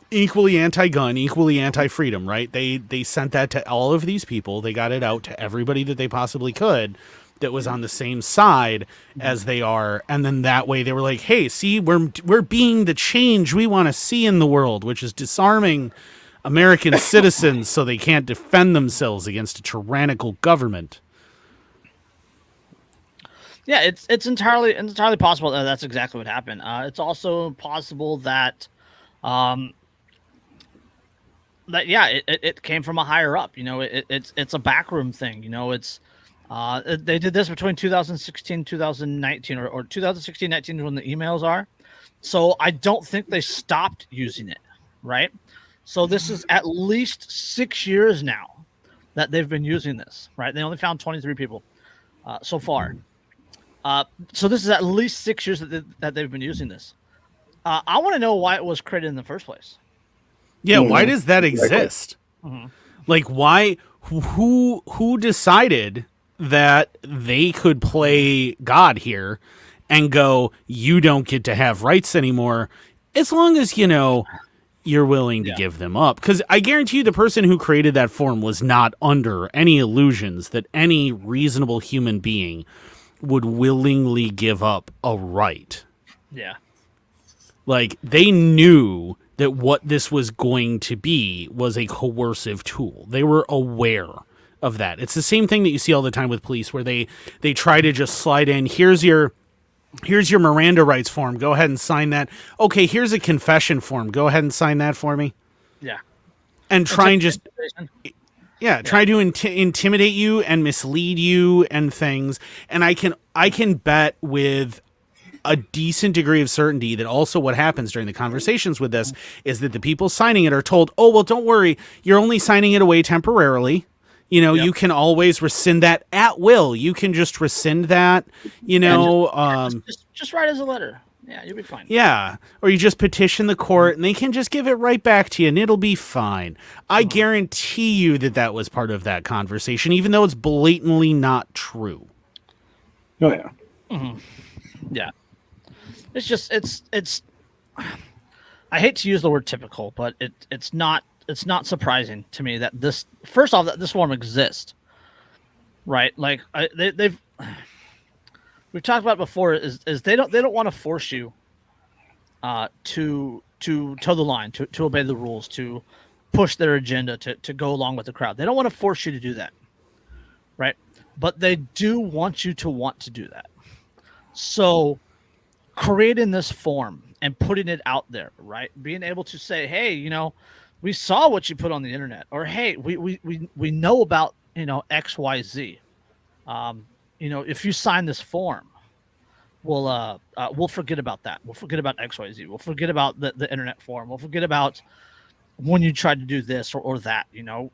anti-gun, equally anti-freedom, right? They sent that to all of these people. They got it out to everybody that they possibly could that was on the same side as they are. And then that way they were like, hey, see, we're being the change we want to see in the world, which is disarming American citizens so they can't defend themselves against a tyrannical government. Yeah, it's entirely possible that that's exactly what happened. It's also possible that it came from a higher up. You know, it's a backroom thing. You know, it's they did this between 2016 2019 or 2016-19 when the emails are. So I don't think they stopped using it, right? So this is at least 6 years now that they've been using this, right? They only found 23 people so far. So this is at least 6 years that they've been using this. I want to know why it was created in the first place. Yeah, why does that exist? Like, why? Who decided that they could play God here and go, you don't get to have rights anymore, as long as, you know, you're willing to give them up? Because I guarantee you the person who created that form was not under any illusions that any reasonable human being would willingly give up a right. Yeah. Like, they knew that what this was going to be was a coercive tool. They were aware of that. It's the same thing that you see all the time with police, where they try to just slide in, here's your Miranda rights form, go ahead and sign that. Okay, here's a confession form, go ahead and sign that for me. Yeah. And try and just... try to intimidate you and mislead you and things. And I can bet with a decent degree of certainty that also what happens during the conversations with this is that the people signing it are told, oh, well, don't worry, you're only signing it away temporarily. You know, you can always rescind that at will. You can just rescind that, you know. Just write as a letter. Yeah, you'll be fine. Yeah, or you just petition the court and they can just give it right back to you and it'll be fine. I guarantee you that was part of that conversation, even though it's blatantly not true. Oh, yeah. Yeah. It's just, it's, I hate to use the word typical, but it's not surprising to me that this, first off, that this form exists, right? Like we've talked about before is they don't want to force you to toe the line, to obey the rules, to push their agenda to go along with the crowd. They don't want to force you to do that, right? But they do want you to want to do that. So creating this form and putting it out there, right? Being able to say, hey, you know, we saw what you put on the internet, or hey, we know about, you know, XYZ. You know, if you sign this form, we'll forget about that. We'll forget about XYZ. We'll forget about the internet forum. We'll forget about when you tried to do this or that. You know,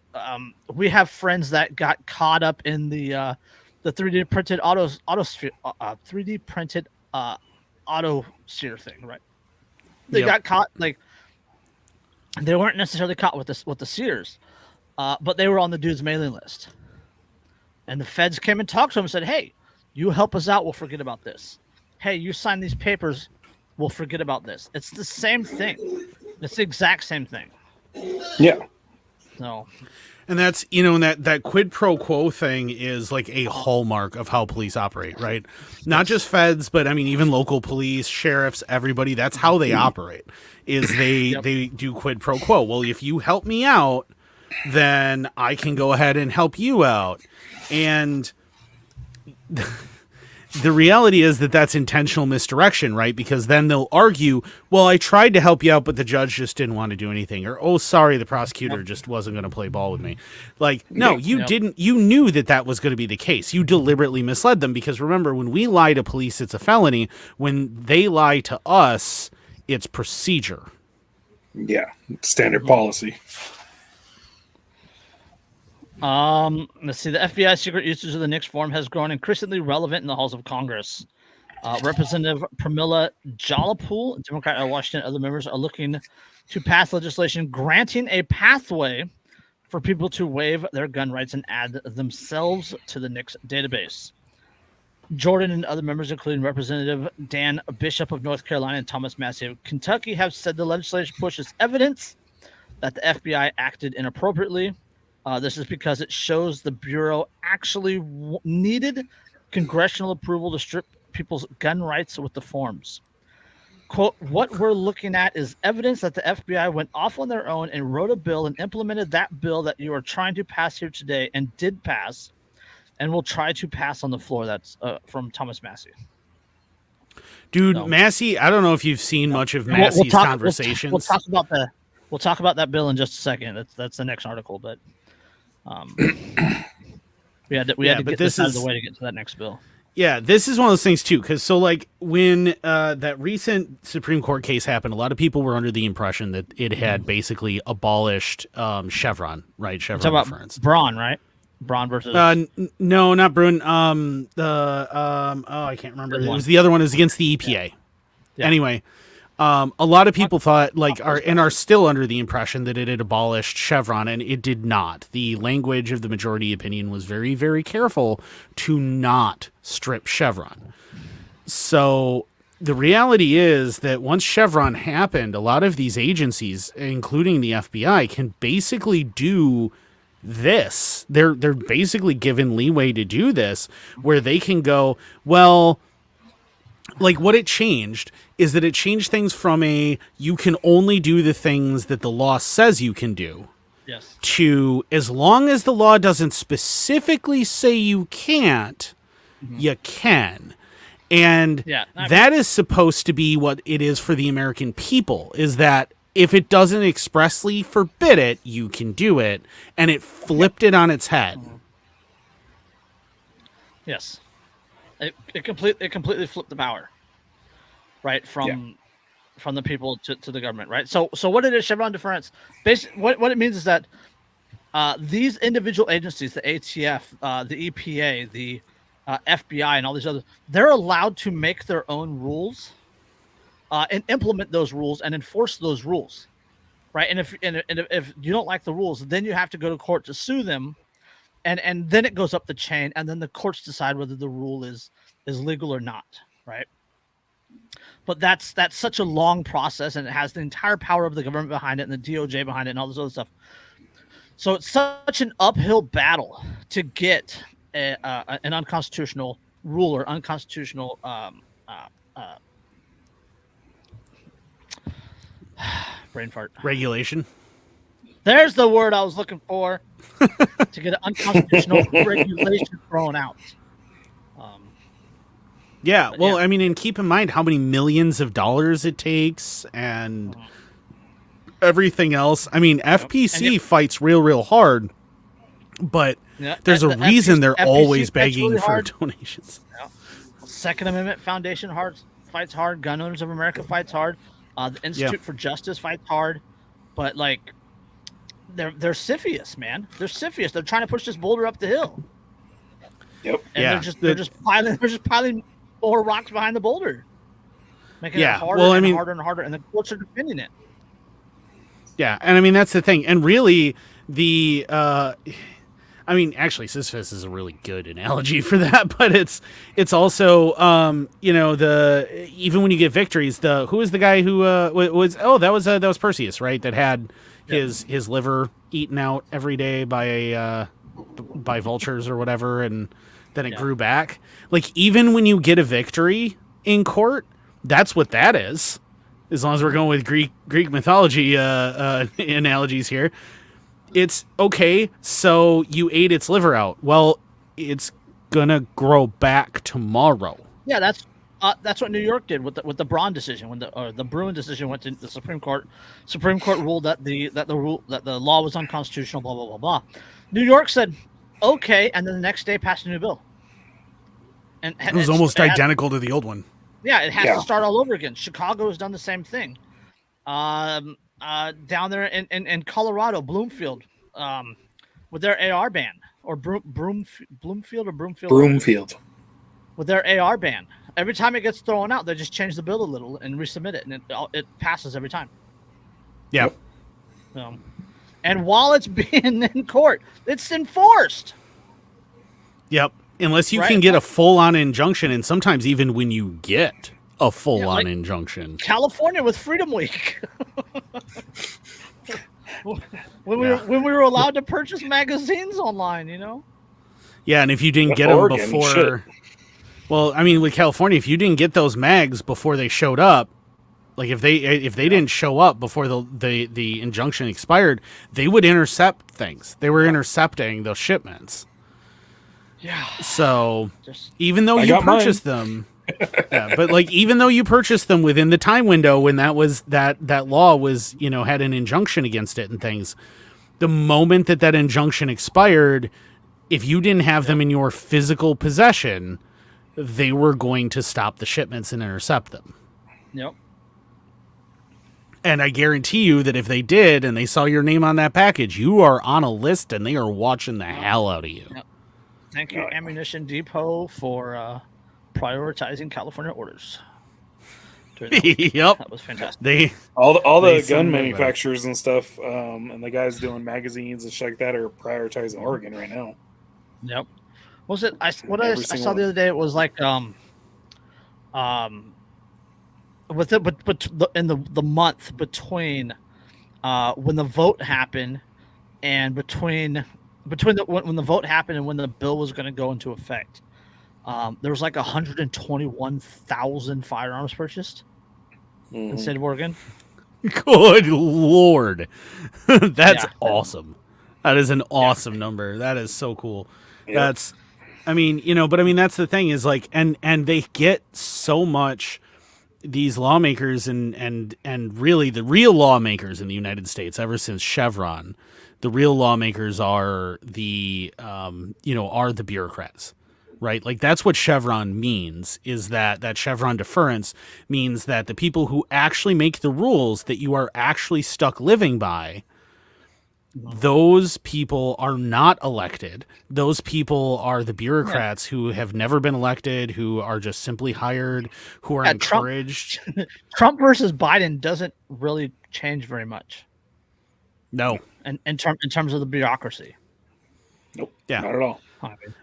we have friends that got caught up in the 3D printed autosphere, 3D printed auto sphere thing, right? They got caught, like, they weren't necessarily caught with the Sears, but they were on the dude's mailing list. And the feds came and talked to him and said, hey, you help us out, we'll forget about this. Hey, you sign these papers, we'll forget about this. It's the same thing. It's the exact same thing. Yeah. So, and that's, you know, that quid pro quo thing is like a hallmark of how police operate, right? Not just feds, but I mean, even local police, sheriffs, everybody, that's how they operate, is they do quid pro quo. Well, if you help me out, then I can go ahead and help you out. And the reality is that that's intentional misdirection, right? Because then they'll argue, well, I tried to help you out, but the judge just didn't want to do anything. Or, oh, sorry, the prosecutor just wasn't going to play ball with me. Like, no, you didn't. You knew that was going to be the case. You deliberately misled them, because remember, when we lie to police, it's a felony. When they lie to us, it's procedure. Yeah, standard policy. Let's see. The FBI secret usage of the Nix form has grown increasingly relevant in the halls of Congress. Representative Pramila Jalapool, Democrat of Washington, and other members are looking to pass legislation granting a pathway for people to waive their gun rights and add themselves to the Nix database. Jordan and other members, including Representative Dan Bishop of North Carolina and Thomas Massey of Kentucky, have said the legislation pushes evidence that the FBI acted inappropriately. This is because it shows the Bureau actually needed congressional approval to strip people's gun rights with the forms. Quote, what we're looking at is evidence that the FBI went off on their own and wrote a bill and implemented that bill that you are trying to pass here today and did pass and will try to pass on the floor. That's from Thomas Massey. Dude, so, Massey, I don't know if you've seen much of Massey's conversations. We'll talk about that bill in just a second. That's the next article, but we had to get this out of the way to get to that next bill. Yeah, this is one of those things too, because so like when that recent Supreme Court case happened, a lot of people were under the impression that it had basically abolished Chevron, right? Chevron reference. Braun, right? Braun versus no, not Braun. I can't remember. It was the other one. Is against the EPA. Yeah. Anyway. A lot of people thought are still under the impression that it had abolished Chevron, and it did not. The language of the majority opinion was very, very careful to not strip Chevron. So the reality is that once Chevron happened, a lot of these agencies, including the FBI, can basically do this. They're basically given leeway to do this, where they can go, well, like what it changed is that it changed things from you can only do the things that the law says you can do, yes, to as long as the law doesn't specifically say you can't, you can. And that is supposed to be what it is for the American people, is that if it doesn't expressly forbid it, you can do it, and it flipped it on its head. Yes. It completely flipped the power, right, from the people to the government, right? So what it is, Chevron deference, basically what it means is that these individual agencies, the ATF, the EPA, the FBI, and all these others, they're allowed to make their own rules and implement those rules and enforce those rules, right? And if you don't like the rules, then you have to go to court to sue them. And then it goes up the chain, and then the courts decide whether the rule is legal or not, right? But that's such a long process, and it has the entire power of the government behind it and the DOJ behind it and all this other stuff. So it's such an uphill battle to get an unconstitutional rule or unconstitutional brain fart regulation. There's the word I was looking for to get an unconstitutional regulation thrown out. Yeah, well, I mean, and keep in mind how many millions of dollars it takes and everything else. I mean, FPC fights real hard, but there's a reason they're always begging really for donations. Yeah. Second Amendment Foundation fights hard. Gun Owners of America fights hard. The Institute for Justice fights hard, but like they're CFIUS, man. They're CFIUS. They're trying to push this boulder up the hill. Yep. And they're just piling more rocks behind the boulder, making it harder and harder and harder, and the courts are defending it. Yeah, and I mean that's the thing, and really I mean, actually, Sisyphus is a really good analogy for that, but it's also even when you get victories, who was the guy who that was Perseus, right? That had his liver eaten out every day by vultures or whatever, and then it grew back. Like, even when you get a victory in court, that's what that is. As long as we're going with Greek mythology analogies here, it's okay. So you ate its liver out. Well, it's gonna grow back tomorrow. Yeah, that's what New York did with the Braun decision when the Bruin decision went to the Supreme Court. Supreme Court ruled that the law was unconstitutional. Blah blah blah blah. New York said okay, and then the next day passed a new bill. And it was almost identical to the old one. Yeah, it has to start all over again. Chicago has done the same thing. Down there in Colorado, Bloomfield, with their AR ban, or Bloomfield or Broomfield? Broomfield. With their AR ban. Every time it gets thrown out, they just change the bill a little and resubmit it, and it passes every time. Yeah. And while it's being in court, it's enforced. Yep. Unless you can get a full-on injunction, and sometimes even when you get a full-on injunction. California with Freedom Week. when we were allowed to purchase magazines online, Yeah, and if you didn't get them before... Well, I mean, with California, if you didn't get those mags before they showed up, like if they didn't show up before the injunction expired, they would intercept things. They were intercepting those shipments. Yeah. So even though you purchased them, but like even though you purchased them within the time window when that law was had an injunction against it and things, the moment that injunction expired, if you didn't have them in your physical possession, they were going to stop the shipments and intercept them. Yep. And I guarantee you that if they did and they saw your name on that package, you are on a list and they are watching the hell out of you. Yep. Thank you, Ammunition Depot, for prioritizing California orders. Yep, that was fantastic. All the gun manufacturers and stuff, and the guys doing magazines and shit like that are prioritizing Oregon right now. Yep. What was it? I saw the other day. It was like with it, but in the month between when the vote happened and between when the vote happened and when the bill was going to go into effect, there was like 121,000 firearms purchased in the state of Oregon. Good Lord. That's awesome. That is an awesome number. That is so cool. Yep. That's that's the thing is like, and they get so much, these lawmakers and really the real lawmakers in the United States ever since Chevron, the real lawmakers are the bureaucrats, right? Like that's what Chevron means, is that Chevron deference means that the people who actually make the rules that you are actually stuck living by, those people are not elected. Those people are the bureaucrats who have never been elected, who are just simply hired, who are encouraged. Trump versus Biden doesn't really change very much. No. In terms of the bureaucracy. Nope. Yeah. Not at all.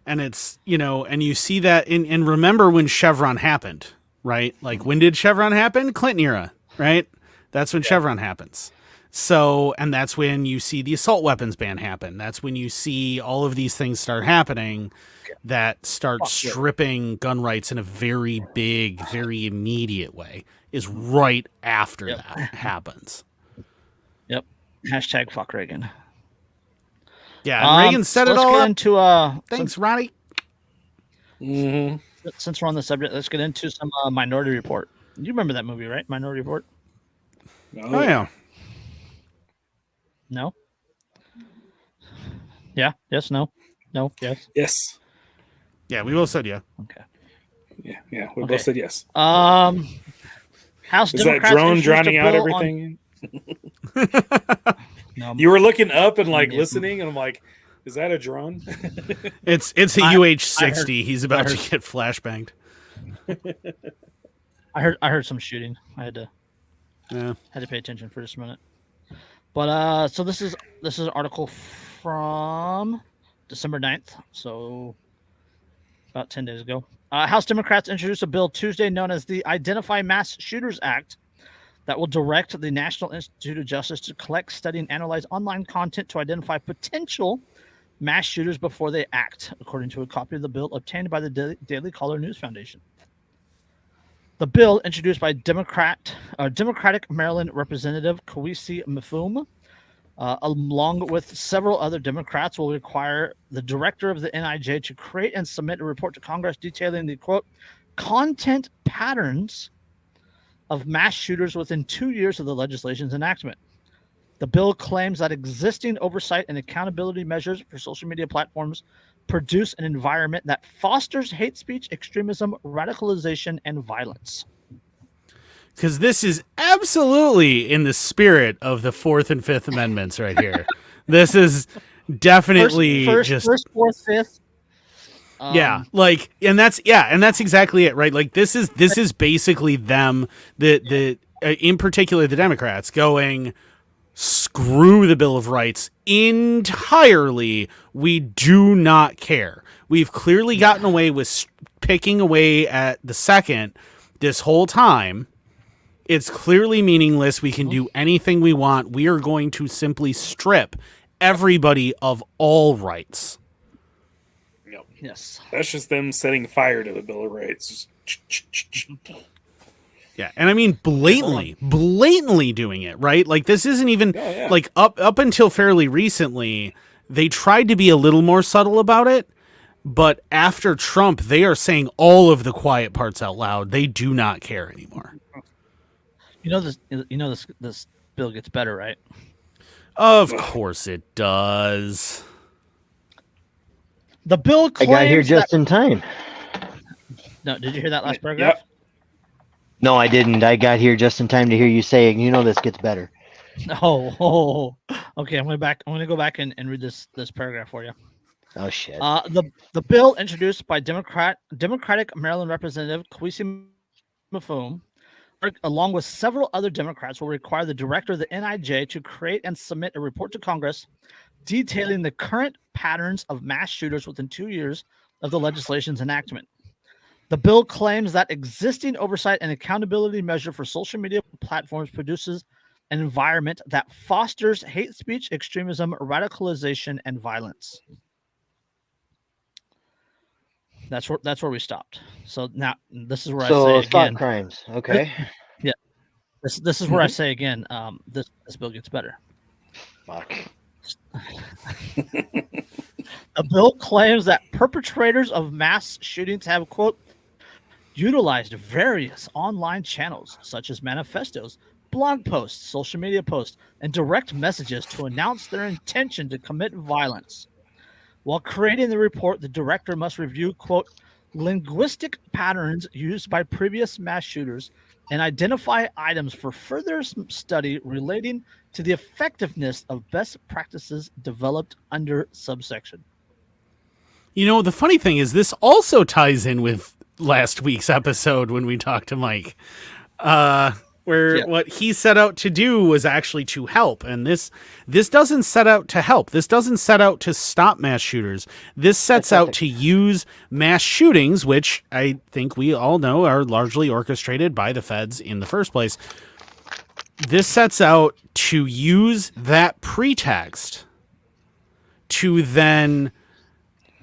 And it's, and you see that and remember when Chevron happened, right? Like when did Chevron happen? Clinton era, right? That's when Chevron happens. So, and that's when you see the assault weapons ban happen. That's when you see all of these things start happening that start stripping gun rights in a very big, very immediate way, is right after that happens. Yep. Hashtag fuck Reagan. Yeah, and Reagan set it all up. Into, Thanks, Ronnie. Mm-hmm. Since we're on the subject, let's get into some Minority Report. You remember that movie, right? Minority Report? Oh, yeah. No? Yeah? Yes? No? No? Yes? Yes. Yeah, we both said yeah. Okay. Yeah. We both said yes. House Is Democrats that drone drowning out bill everything? No. You were looking up and listening, and I'm like, is that a drone? It's a UH-60. He's about to get flashbanged. I heard some shooting. I had to pay attention for just a minute. But so this is an article from December 9th, so about 10 days ago. House Democrats introduced a bill Tuesday known as the Identify Mass Shooters Act that will direct the National Institute of Justice to collect, study, and analyze online content to identify potential mass shooters before they act, according to a copy of the bill obtained by the Daily Caller News Foundation. The bill, introduced by Democratic Maryland Representative Kwesi Mfume, along with several other Democrats, will require the director of the NIJ to create and submit a report to Congress detailing the, quote, content patterns of mass shooters within 2 years of the legislation's enactment. The bill claims that existing oversight and accountability measures for social media platforms produce an environment that fosters hate speech, extremism, radicalization, and violence. Because this is absolutely in the spirit of the Fourth and Fifth Amendments right here. This is definitely first, fourth, fifth. And that's exactly it, right? Like this is basically them, the in particular the Democrats going, screw the Bill of Rights entirely. We do not care. We've clearly gotten away with picking away at the second this whole time. It's clearly meaningless. We can do anything we want. We are going to simply strip everybody of all rights. Yep. Yes. That's just them setting fire to the Bill of Rights. Yeah, and I mean blatantly doing it, right? Like this isn't even like up until fairly recently, they tried to be a little more subtle about it, but after Trump, they are saying all of the quiet parts out loud. They do not care anymore. This bill gets better, right? Of course it does. The bill claims I got here just in time. No, did you hear that last paragraph? Yep. No, I didn't. I got here just in time to hear you say, this gets better. Oh, okay. I'm gonna go back and read this paragraph for you. Oh shit. The bill introduced by Democratic Maryland Representative Kwesi Mfume, along with several other Democrats, will require the director of the NIJ to create and submit a report to Congress detailing the current patterns of mass shooters within 2 years of the legislation's enactment. The bill claims that existing oversight and accountability measure for social media platforms produces an environment that fosters hate speech, extremism, radicalization, and violence. That's where we stopped. So now this is where I say again. Crimes. Okay. Yeah. This is where I say again. This bill gets better. Fuck. The bill claims that perpetrators of mass shootings have, quote, utilized various online channels such as manifestos, blog posts, social media posts, and direct messages to announce their intention to commit violence. While creating the report, the director must review, quote, linguistic patterns used by previous mass shooters and identify items for further study relating to the effectiveness of best practices developed under subsection. The funny thing is this also ties in with last week's episode when we talked to Mike, where what he set out to do was actually to help. And this doesn't set out to help. This doesn't set out to stop mass shooters. This sets out to use mass shootings, which I think we all know are largely orchestrated by the feds in the first place. This sets out to use that pretext to then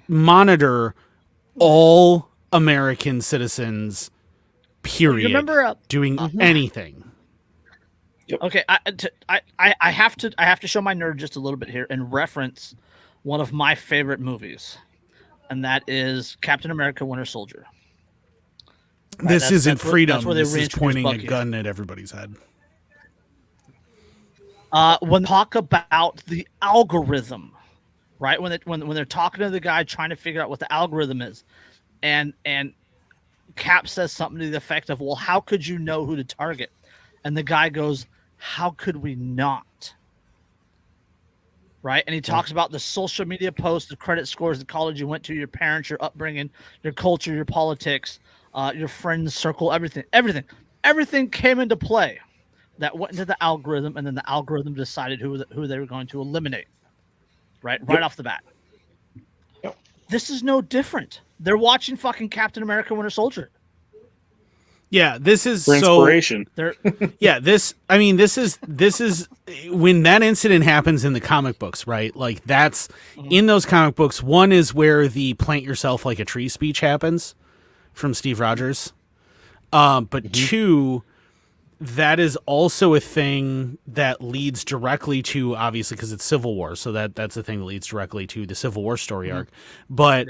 monitor all American citizens, period, You remember, doing anything. Yep. Okay, I have to show my nerd just a little bit here and reference one of my favorite movies, and that is Captain America: Winter Soldier. Right, this isn't freedom. That's where they this is pointing Bucky. A gun at everybody's head. When they talk about the algorithm, right? When they're talking to the guy trying to figure out what the algorithm is, and Cap says something to the effect of, "Well, how could you know who to target?" And the guy goes, "How could we not?" Right? And he talks about the social media posts, the credit scores, the college you went to, your parents, your upbringing, your culture, your politics, your friends circle, everything came into play that went into the algorithm, and then the algorithm decided who they were going to eliminate. Right off the bat. Yep. This is no different. They're watching fucking Captain America: Winter Soldier. Yeah, this is for inspiration. Yeah, this is when that incident happens in the comic books, right? Like that's in those comic books. One is where the plant yourself like a tree speech happens from Steve Rogers. But two, that is also a thing that leads directly to, obviously, because it's Civil War, so that's the thing that leads directly to the Civil War story arc. But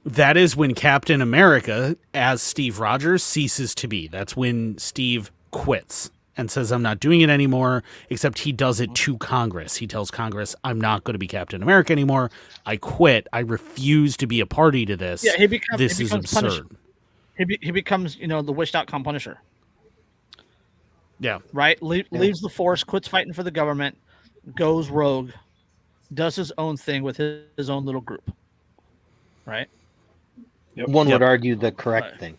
that is when Captain America, as Steve Rogers, ceases to be. That's when Steve quits and says, "I'm not doing it anymore," except he does it to Congress. He tells Congress, "I'm not going to be Captain America anymore. I quit. I refuse to be a party to this. Yeah, this is absurd." Punisher. He becomes, the wished outcome Punisher. Yeah. Right? Leaves the force, quits fighting for the government, goes rogue, does his own thing with his own little group. Right? Yep. One would argue the correct thing.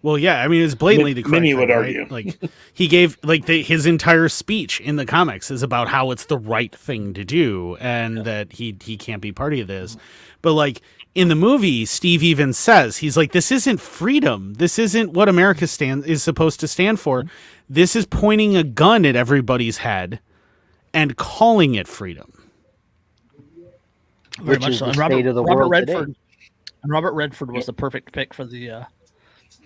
Well, yeah, I mean, it's blatantly the correct Many thing, would right? argue. Like, he gave, his entire speech in the comics is about how it's the right thing to do and that he can't be party of this. But, like, in the movie, Steve even says, he's like, this isn't freedom. This isn't what America is supposed to stand for. This is pointing a gun at everybody's head and calling it freedom. Very much so. And Robert Redford was the perfect pick for the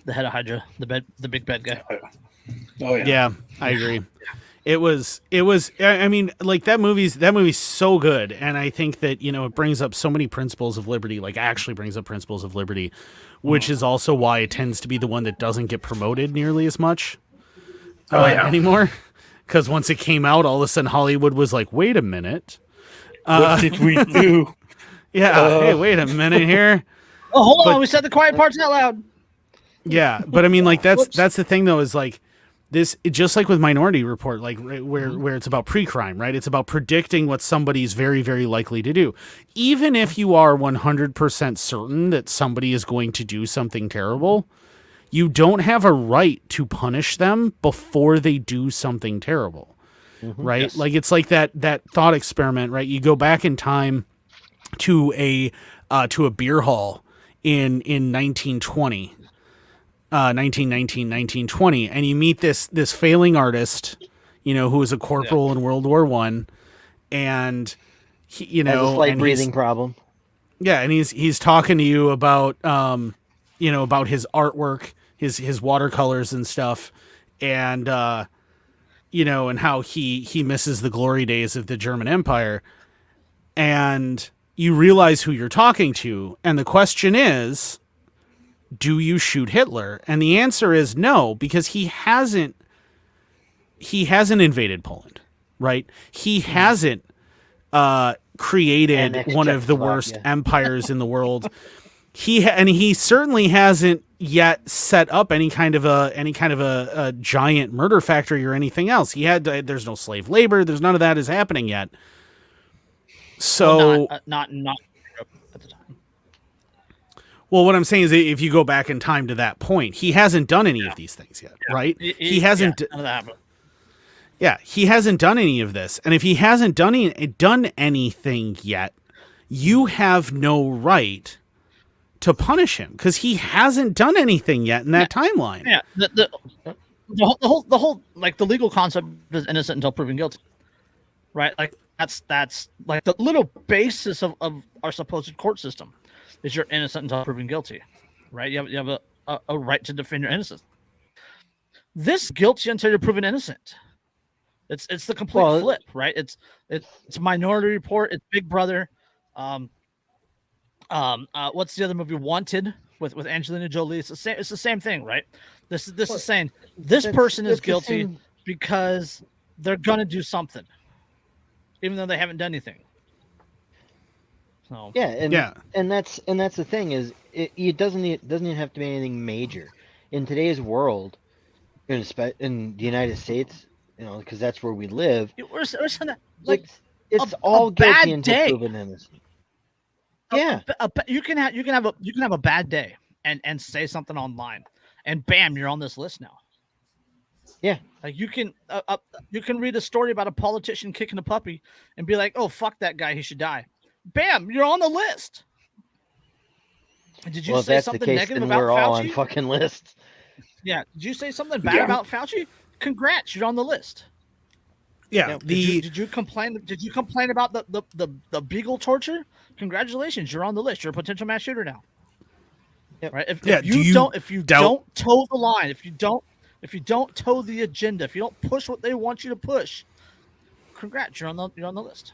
head of Hydra, the big bad guy. Oh yeah. Yeah, I agree. It was. I mean, like that movie's so good, and I think that it brings up so many principles of liberty. Like actually brings up principles of liberty, which is also why it tends to be the one that doesn't get promoted nearly as much anymore. Because once it came out, all of a sudden Hollywood was like, "Wait a minute, what did we do?" Yeah, hey, wait a minute here. Oh, hold on, we said the quiet parts out loud. Yeah, but I mean, like that's the thing though, is like this, just like with Minority Report, like where it's about pre-crime, right? It's about predicting what somebody's very, very likely to do. Even if you are 100% certain that somebody is going to do something terrible, you don't have a right to punish them before they do something terrible, right? Yes. Like it's like that thought experiment, right? You go back in time to a beer hall in 1920. 1920, and you meet this failing artist, who was a corporal in World War I, and he, has a slight breathing problem. Yeah, and he's talking to you about about his artwork, his watercolors and stuff, and and how he misses the glory days of the German Empire, and you realize who you're talking to, and the question is, do you shoot Hitler? And the answer is no, because he hasn't invaded Poland, right? He hasn't created one of the worst empires in the world. He certainly hasn't yet set up any kind of a giant murder factory or anything else. There's no slave labor. There's none of that is happening yet. So not at the time. Well, what I'm saying is, if you go back in time to that point, he hasn't done any of these things yet, right? He hasn't. Yeah, he hasn't done any of this, and if he hasn't done anything yet, you have no right to punish him because he hasn't done anything yet in that timeline. Yeah, the whole like the legal concept is innocent until proven guilty, right? Like that's like the little basis of our supposed court system. Is you're innocent until proven guilty, right? You have a right to defend your innocence. this guilty until you're proven innocent. It's the complete flip, right? It's Minority Report. It's Big Brother. What's the other movie? Wanted with Angelina Jolie. It's the same thing, right? This is saying this person is guilty because they're gonna do something, even though they haven't done anything. So and that's the thing is it doesn't even have to be anything major in today's world, in the United States, because that's where we live. It's all guilty until proven innocent. Yeah, you can have a bad day and say something online, and bam, you're on this list now. Yeah, like you can read a story about a politician kicking a puppy and be like, oh fuck that guy, he should die. Bam, you're on the list. Did you say something negative about Fauci? We're all on fucking lists. Yeah, did you say something bad about Fauci? Congrats, you're on the list. Yeah. Did you complain? Did you complain about the Beagle torture? Congratulations, you're on the list. You're a potential mass shooter now. Yep. Right? If you don't toe the line, if you don't toe the agenda, if you don't push what they want you to push, congrats, you're on the list.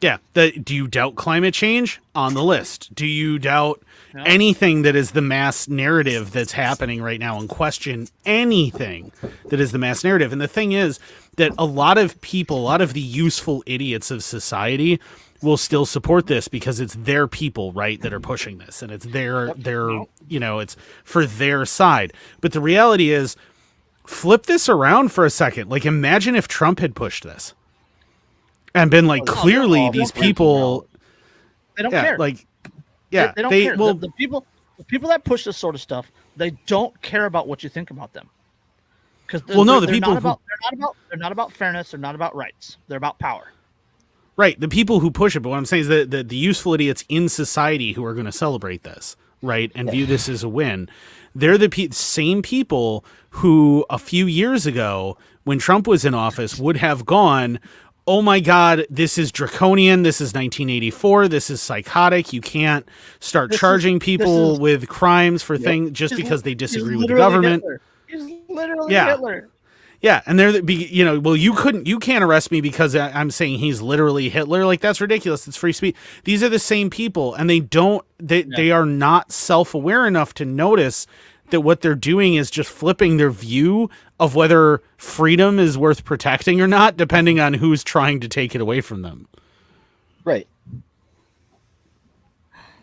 Yeah. Do you doubt climate change? On the list. Do you doubt anything that is the mass narrative that's happening right now, and question anything that is the mass narrative? And the thing is that a lot of the useful idiots of society will still support this because it's their people, right, that are pushing this, and it's their it's for their side. But the reality is, flip this around for a second. Like, imagine if Trump had pushed this and been like, clearly these people, they don't care. Like, they don't care. Well, the people that push this sort of stuff, they don't care about what you think about them. Because they're not about fairness. They're not about rights. They're about power. Right. The people who push it. But what I'm saying is that the useful idiots in society who are going to celebrate this, right, and view this as a win, they're the same people who a few years ago, when Trump was in office, would have gone, oh my God, this is draconian. This is 1984. This is psychotic. You can't start charging people with crimes for things just because they disagree with the government. Hitler. He's literally Hitler. Yeah, and you can't arrest me because I'm saying he's literally Hitler. Like, that's ridiculous. It's free speech. These are the same people, and they are not self-aware enough to notice that what they're doing is just flipping their view of whether freedom is worth protecting or not, depending on who's trying to take it away from them. Right.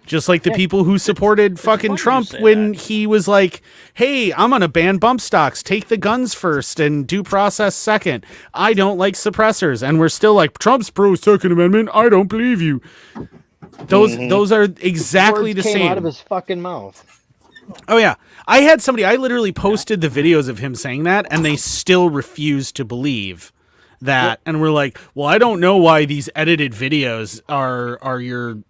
Just like the people who supported fucking Trump when he was like, hey, I'm going to ban bump stocks, take the guns first and due process second. I don't like suppressors. And we're still like, Trump's pro Second Amendment. I don't believe you. Those are exactly the same. Out of his fucking mouth. Oh, yeah. I literally posted the videos of him saying that, and they still refuse to believe that. And we're like, well, I don't know why these edited videos are your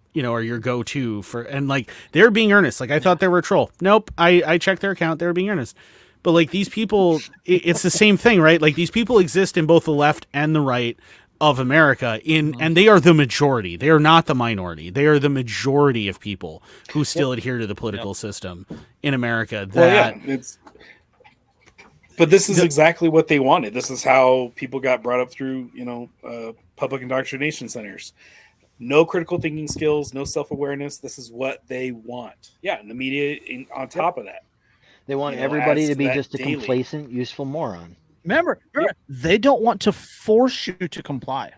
go-to for, and like, they're being earnest. Like, I thought they were a troll. Nope. I checked their account. They were being earnest. But like, these people, it's the same thing, right? Like, these people exist in both the left and the right of America and they are the majority. They are not the minority. They are the majority of people who still adhere to the political system in America. But this is exactly what they wanted. This is how people got brought up through, public indoctrination centers. No critical thinking skills, no self-awareness. This is what they want. Yeah, and the media on top of that. They want everybody to be just a complacent, useful moron. Remember, they don't want to force you to comply.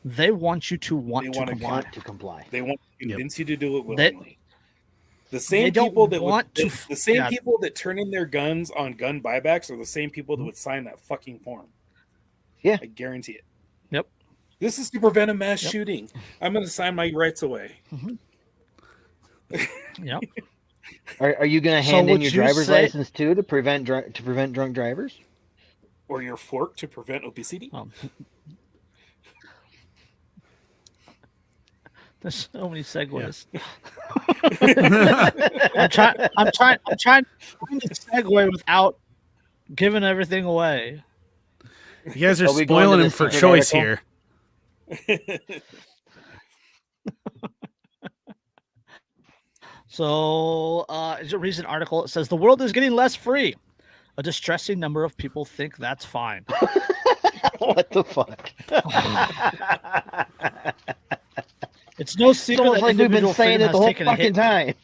They want you to want to comply. They want to convince you to do it willingly. The same people that turn in their guns on gun buybacks are the same people that would sign that fucking form. Yeah, I guarantee it. Yep. This is to prevent a mass shooting. I'm going to sign my rights away. Yep. Are you going to hand in your driver's license too to prevent drunk drivers? Or your fork to prevent obesity? There's so many segues. Yeah. I'm trying to segue without giving everything away. You guys are spoiling him for choice here. So, it's a recent article. It says the world is getting less free. A distressing number of people think that's fine. What the fuck? It's no secret that like we've been individual saying freedom it has the whole taken a fucking hit. time.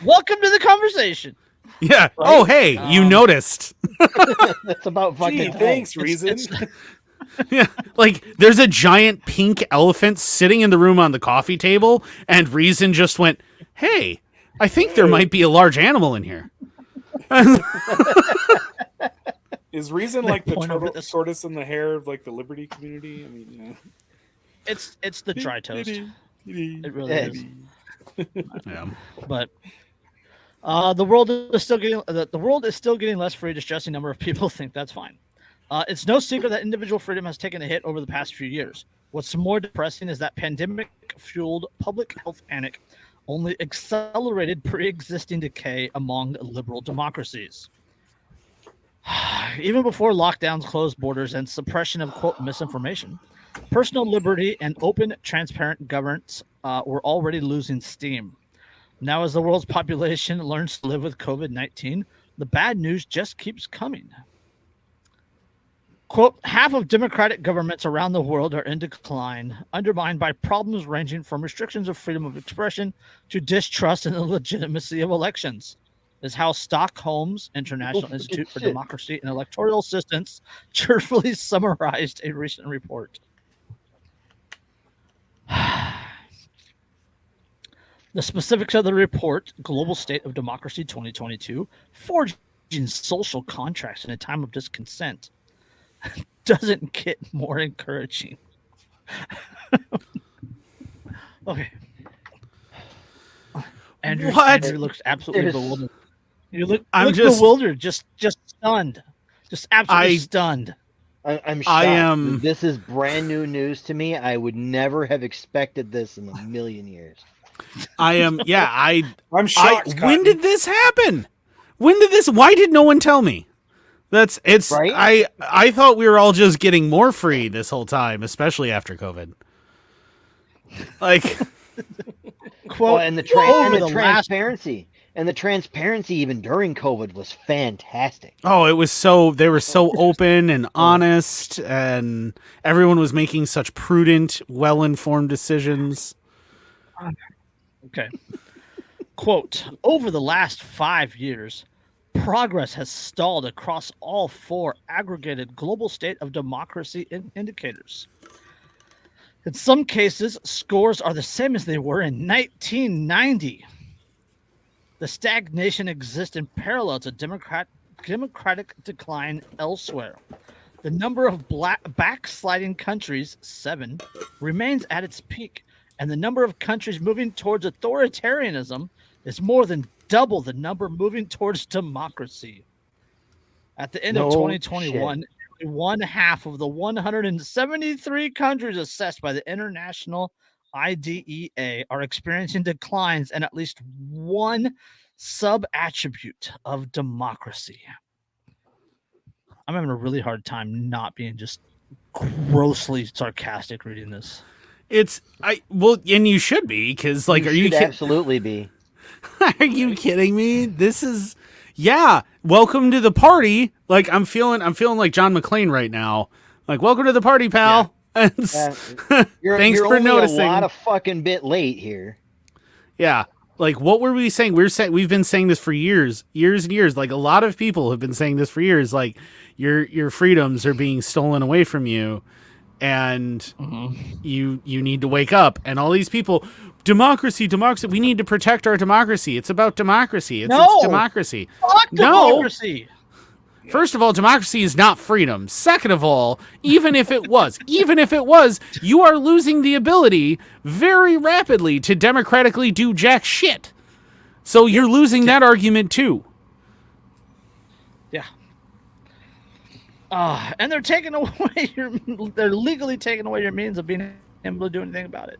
Welcome to the conversation. Yeah. Right? Oh, hey, you noticed. It's about fucking Gee, time. thanks, Reason. Yeah, like there's a giant pink elephant sitting in the room on the coffee table, and Reason just went, "Hey, I think there might be a large animal in here." Is Reason like the point over turtle, this- tortoise and the hare of like the Liberty community? I mean, It's the dry toast. It It really is. Yeah. But the world is still getting less free. A distressing number of people think that's fine. It's no secret that individual freedom has taken a hit over the past few years. What's more depressing is that pandemic-fueled public health panic only accelerated pre-existing decay among liberal democracies. Even before lockdowns, closed borders, and suppression of quote misinformation, personal liberty and open, transparent governance were already losing steam. Now, as the world's population learns to live with COVID-19, the bad news just keeps coming. Quote, half of democratic governments around the world are in decline, undermined by problems ranging from restrictions of freedom of expression to distrust in the legitimacy of elections, is how Stockholm's International Institute for Democracy and Electoral Assistance cheerfully summarized a recent report. The specifics of the report, Global State of Democracy 2022, Forging Social Contracts in a Time of Discontent, doesn't get more encouraging. Okay. Andrew looks absolutely bewildered. You look bewildered, just stunned. Just absolutely stunned. I'm shocked. This is brand new news to me. I would never have expected this in a million years. I'm shocked. Cotton. When did this happen? Why did no one tell me? Right? I thought we were all just getting more free this whole time, especially after COVID. Like, quote, and the transparency. And the transparency even during COVID was fantastic. Oh, they were so open and honest, and everyone was making such prudent, well-informed decisions. Okay. Quote, over the last 5 years, progress has stalled across all 4 aggregated global state of democracy indicators. In some cases, scores are the same as they were in 1990. The stagnation exists in parallel to democratic decline elsewhere. The number of backsliding countries, 7, remains at its peak, and the number of countries moving towards authoritarianism is more than double the number moving towards democracy. At the end of 2021, one half of the 173 countries assessed by the International IDEA are experiencing declines in at least one sub-attribute of democracy. I'm having a really hard time not being just grossly sarcastic reading this. And you should be, because like, are you absolutely be? Are you kidding me? This is, welcome to the party. Like, I'm feeling like John McClane right now. Like, welcome to the party, pal. Yeah. Thanks for noticing. A lot of fucking bit late here. Yeah. Like, what were we saying? We've been saying this for years and years. Like, a lot of people have been saying this for years. Like, your freedoms are being stolen away from you, and you need to wake up. And all these people, democracy. We need to protect our democracy. It's about democracy. It's democracy. Fuck democracy. First of all, democracy is not freedom. Second of all, even if it was, you are losing the ability very rapidly to democratically do jack shit. So you're losing that argument too. Yeah. And they're taking away they're legally taking away your means of being able to do anything about it.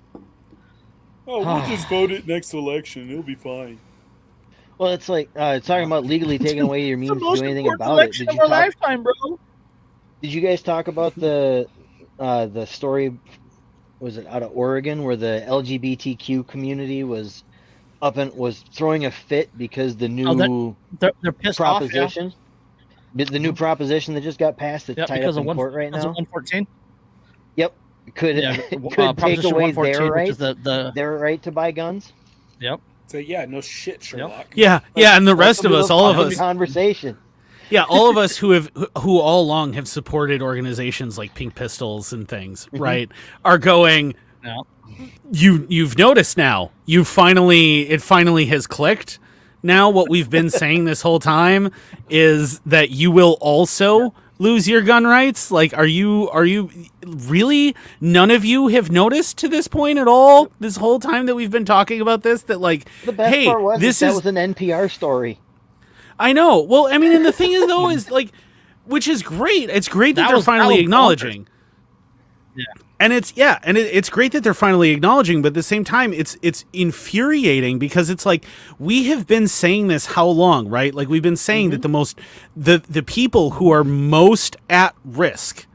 Oh, we'll just vote it next election. It'll be fine. Well, it's like it's talking about legally taking away your means to do anything about it. Did you lifetime, bro. Did you guys talk about the story? Was it out of Oregon where the LGBTQ community was was throwing a fit because the new they're pissed proposition, off, yeah. The new proposition that just got passed that's tied up in court right now. 114. Yep, could take away their right, their right to buy guns. Yep. So yeah, no shit, Sherlock. Yeah, yeah, and the rest of us, all of us, conversation. Yeah, all of us who all along have supported organizations like Pink Pistols and things, right, are going. Yeah. You've noticed now. It finally has clicked. Now what we've been saying this whole time is that you will also lose your gun rights. Like, are you really? None of you have noticed to this point at all. This whole time that we've been talking about this, that like, the best part was that was an NPR story. I know. Well, I mean, and the thing is though is like, which is great. It's great that they're finally acknowledging. Yeah. And it's great that they're finally acknowledging, but at the same time, it's infuriating because it's like, we have been saying this how long, right? Like, we've been saying that the people who are most at risk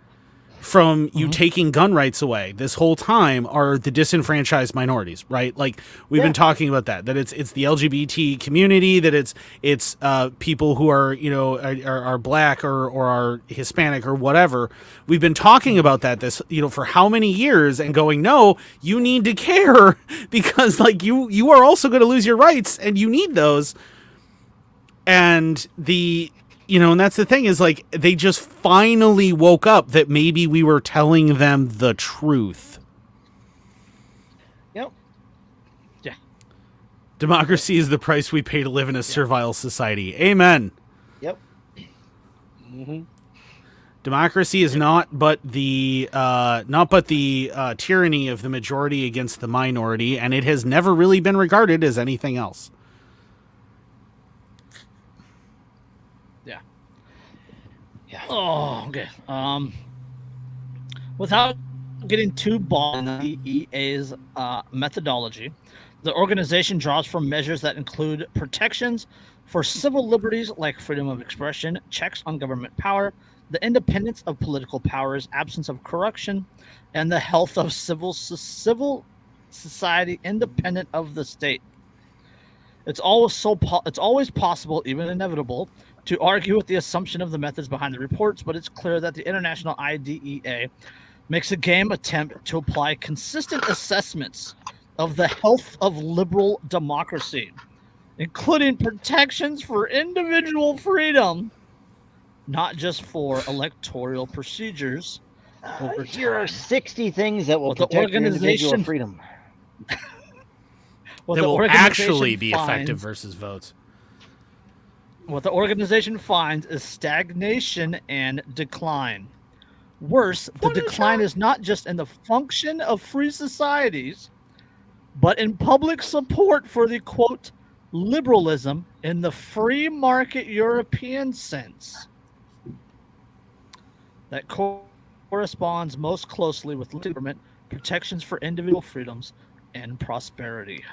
from you taking gun rights away this whole time are the disenfranchised minorities, right? Like, we've been talking about that it's the LGBT community, that it's people who are, you know, are black or are Hispanic or whatever. We've been talking about this, you know, for how many years, and going, no, you need to care because like you are also going to lose your rights and you need those. And you know, and that's the thing is like, they just finally woke up that maybe we were telling them the truth. Yep. Yeah. Democracy is the price we pay to live in a servile society. Amen. Yep. Democracy is not but the tyranny of the majority against the minority, and it has never really been regarded as anything else. Oh, okay. Without getting too bogged in the EA's methodology, the organization draws from measures that include protections for civil liberties like freedom of expression, checks on government power, the independence of political powers, absence of corruption, and the health of civil society independent of the state. It's always possible, even inevitable, to argue with the assumption of the methods behind the reports, but it's clear that the International IDEA makes a game attempt to apply consistent assessments of the health of liberal democracy, including protections for individual freedom, not just for electoral procedures. Here are 60 things that will protect your individual freedom. That will actually be effective versus votes. What the organization finds is stagnation and decline. Worse, the decline is not just in the function of free societies, but in public support for the, quote, liberalism in the free market European sense that corresponds most closely with government protections for individual freedoms and prosperity.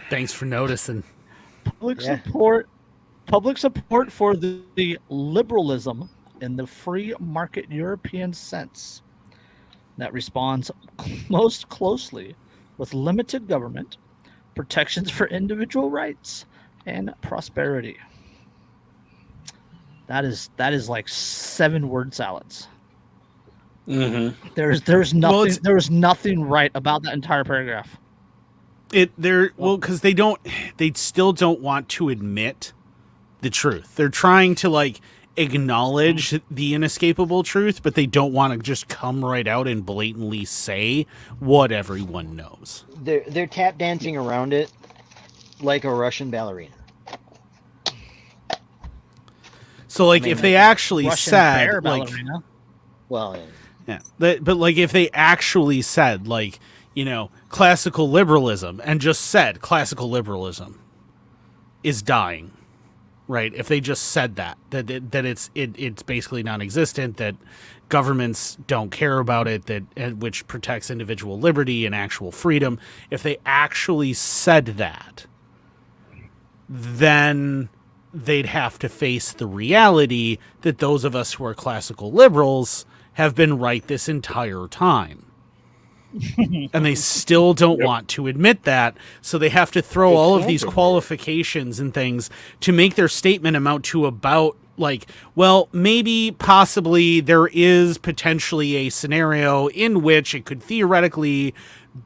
Thanks for noticing. Public support for the liberalism in the free market European sense that responds most closely with limited government, protections for individual rights, and prosperity. That is like 7 word salads. Mm-hmm. There's nothing there's nothing right about that entire paragraph. Because they still don't want to admit the truth. They're trying to like acknowledge the inescapable truth, but they don't want to just come right out and blatantly say what everyone knows. They're tap dancing around it like a Russian ballerina. So like, if they actually said like, well, yeah, but like if they actually said like, you know, classical liberalism, and just said classical liberalism is dying, right? If they just said that it's basically non-existent, that governments don't care about it, which protects individual liberty and actual freedom. If they actually said that, then they'd have to face the reality that those of us who are classical liberals have been right this entire time. And they still don't want to admit that, so they have to throw all of these qualifications and things to make their statement amount to about, like, well, maybe, possibly, there is potentially a scenario in which it could theoretically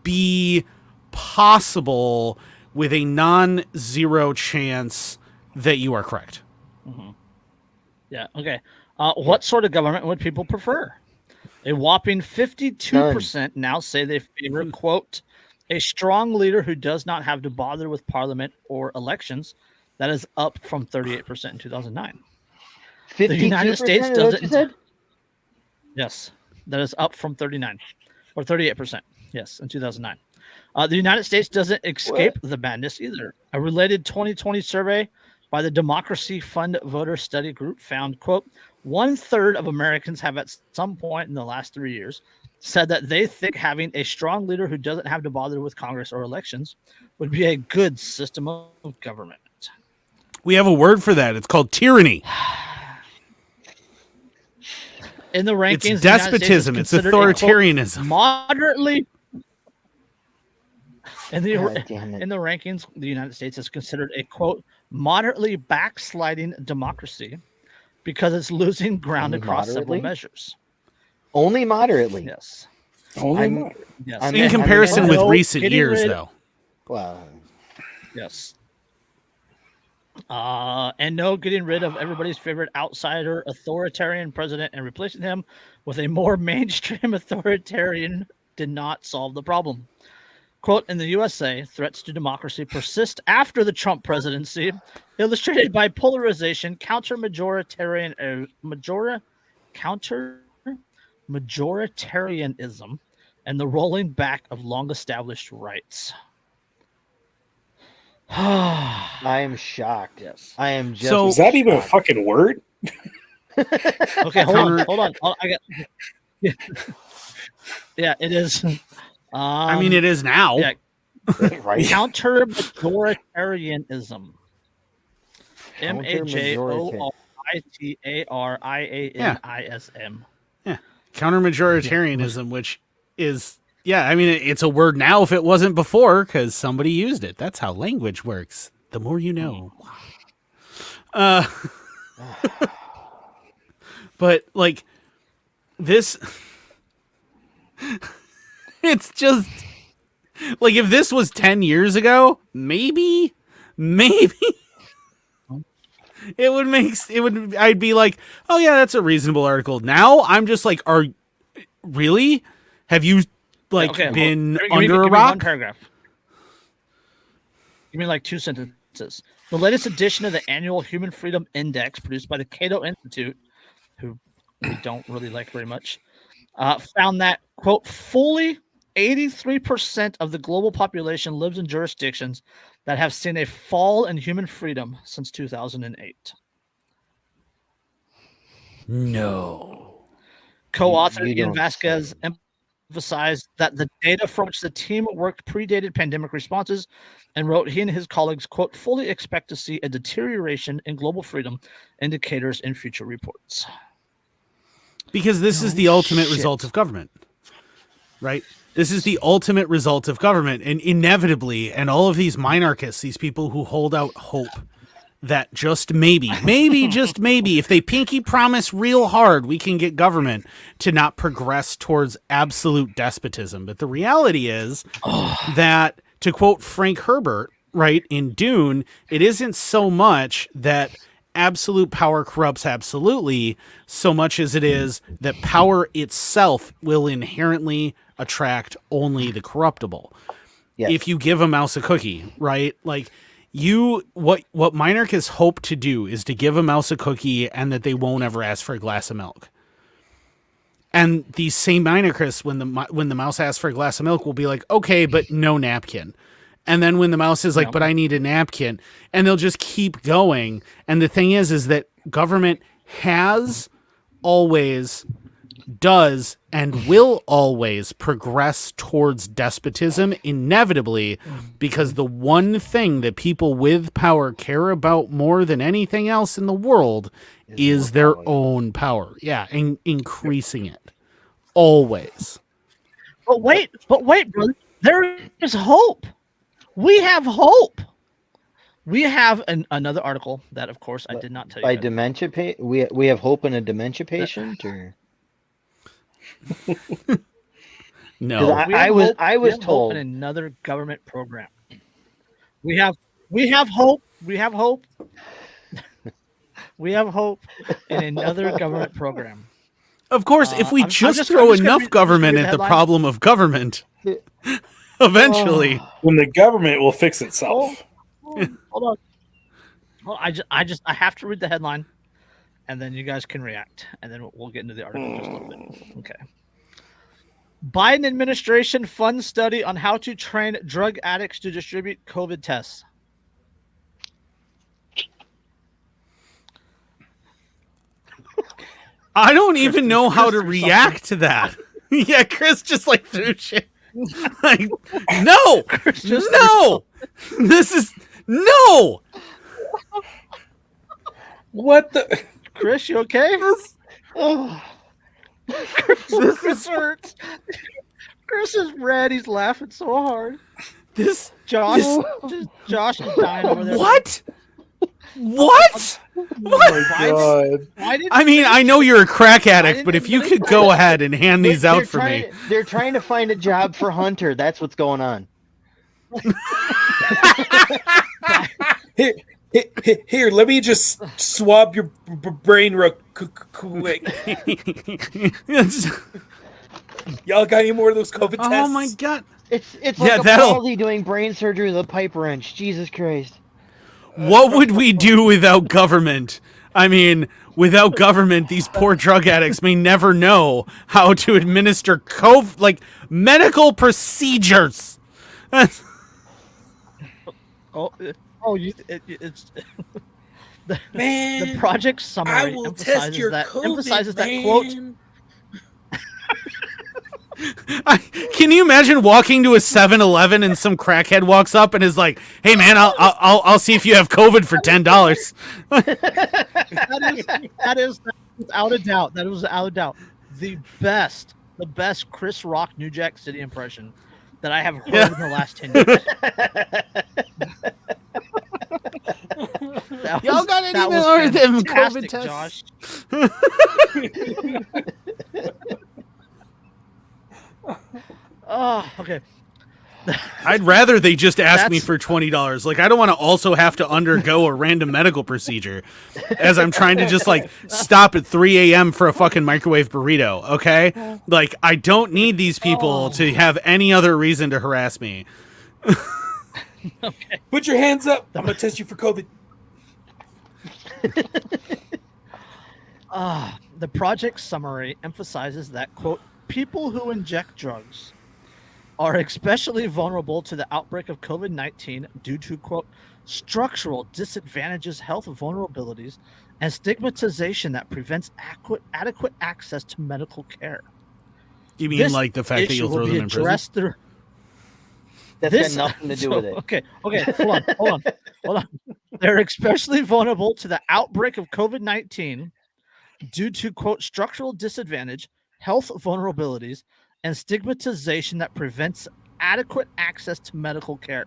be possible with a non-zero chance that you are correct. Yeah, okay. What sort of government would people prefer? A whopping 52% now say they favor, quote, a strong leader who does not have to bother with parliament or elections. That is up from 38% in 2009. 52%, The United States is that what you said? Yes, that is up from 39 or 38%. Yes, in 2009. The United States doesn't escape the madness either. A related 2020 survey by the Democracy Fund Voter Study Group found, quote, 1/3 of Americans have at some point in the last 3 years said that they think having a strong leader who doesn't have to bother with Congress or elections would be a good system of government. We have a word for that. It's called tyranny. In the rankings, It's despotism. It's authoritarianism. Quote, moderately. In the damn it. in the rankings, the United States is considered a, quote, moderately backsliding democracy because it's losing ground Only across several moderately? measures. Only moderately. Yes. Only I'm- moderate. Yes. I'm- In I'm- comparison with No, recent getting years, rid- though. Well, Yes. And no, getting rid of everybody's favorite outsider authoritarian president and replacing him with a more mainstream authoritarian did not solve the problem. Quote, in the USA, threats to democracy persist after the Trump presidency, illustrated by polarization, majoritarianism, and the rolling back of long-established rights. I am shocked. Yes. I am just. So- Is that even a shocked. fucking word? Okay, hold on. I got. Yeah, it is. I mean, it is now. Yeah, right? counter-majoritarianism. MAJORITARIANISM. Counter-majoritarianism, which is, yeah, I mean, it's a word now if it wasn't before because somebody used it. That's how language works. The more you know. But, like, this... It's just... Like, if this was 10 years ago, maybe... I'd be like, oh yeah, that's a reasonable article. Now I'm just like, really? Have you been under a rock? One paragraph. Give me like 2 sentences. The latest edition of the annual Human Freedom Index produced by the Cato Institute, who we don't really like very much, found that, quote, fully 83% of the global population lives in jurisdictions that have seen a fall in human freedom since 2008. No. Co-author You Ian don't Vasquez say. emphasized that the data from which the team worked predated pandemic responses and wrote he and his colleagues, quote, fully expect to see a deterioration in global freedom indicators in future reports. Because this is the ultimate result of government, right? This is the ultimate result of government, and inevitably, and all of these minarchists, these people who hold out hope that just maybe, just maybe, if they pinky promise real hard, we can get government to not progress towards absolute despotism. But the reality is that, to quote Frank Herbert, right, in Dune, it isn't so much that absolute power corrupts absolutely so much as it is that power itself will inherently attract only the corruptible. Yes. If you give a mouse a cookie, right? Like what minarchists hope to do is to give a mouse a cookie and that they won't ever ask for a glass of milk. And these same minarchists, when the mouse asks for a glass of milk, will be like, okay, but no napkin. And then when the mouse is like, but I need a napkin, and they'll just keep going. And the thing is that government has always, does, and will always progress towards despotism inevitably, because the one thing that people with power care about more than anything else in the world is their own power. Yeah, and increasing it. Always. But wait, brother. There is hope. We have hope. We have another article that, of course, I did not tell you. By dementia, we have hope in a dementia patient, or no? I was told in another government program. We have hope. We have hope. We have hope in another government program. Of course, if we just throw enough government at the problem of government, eventually, when the government will fix itself. Hold on. Well, I have to read the headline, and then you guys can react, and then we'll get into the article just a little bit. Okay. Biden administration funds study on how to train drug addicts to distribute COVID tests. I don't even know how to react to that. Yeah, Chris just like threw shit. Like, no, this is no. What the? Chris, you okay? Chris hurts. Chris is red. He's laughing so hard. Josh is dying over there. What? Oh my God. I mean, I know you're a crack addict, but if you could go ahead and hand these out for me. They're trying to find a job for Hunter. That's what's going on. Here, let me just swab your brain real quick. Y'all got any more of those COVID tests? Oh my God. It's like a palsy doing brain surgery with a pipe wrench. Jesus Christ. What would we do without government? I mean, without government, these poor drug addicts may never know how to administer COVID, like medical procedures. It's man. The project summary emphasizes that quote. Can you imagine walking to a 7-Eleven and some crackhead walks up and is like, "Hey man, I'll see if you have COVID for $10." That is without a doubt. That was without a doubt the best Chris Rock New Jack City impression that I have heard in the last 10 years. Y'all got any more of them COVID tests? Oh, okay. I'd rather they just ask me for $20. Like, I don't want to also have to undergo a random medical procedure as I'm trying to just like stop at 3 a.m. for a fucking microwave burrito. Okay. Like, I don't need these people to have any other reason to harass me. Okay. Put your hands up. I'm going to test you for COVID. The project summary emphasizes that, quote, people who inject drugs are especially vulnerable to the outbreak of COVID-19 due to, quote, structural disadvantages, health vulnerabilities, and stigmatization that prevents adequate access to medical care. You mean like the fact that you'll throw them in prison? That's got nothing to do with it. Okay, hold on. They're especially vulnerable to the outbreak of COVID-19 due to, quote, structural disadvantage, health vulnerabilities, and stigmatization that prevents adequate access to medical care.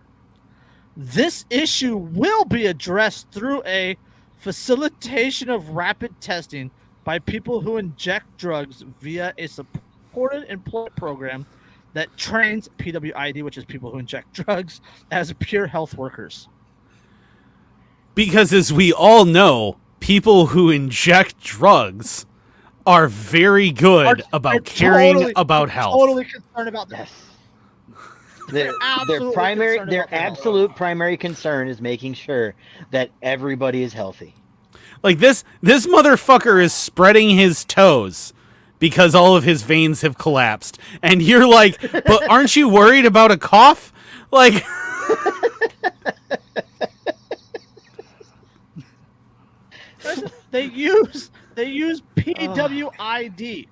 This issue will be addressed through a facilitation of rapid testing by people who inject drugs via a supported employment program that trains PWID, which is people who inject drugs, as pure health workers. Because as we all know, people who inject drugs are very good about caring about health. Totally concerned about that. Their absolute primary concern is making sure that everybody is healthy. Like this motherfucker is spreading his toes because all of his veins have collapsed, and you're like, but aren't you worried about a cough? Like. They use PWID.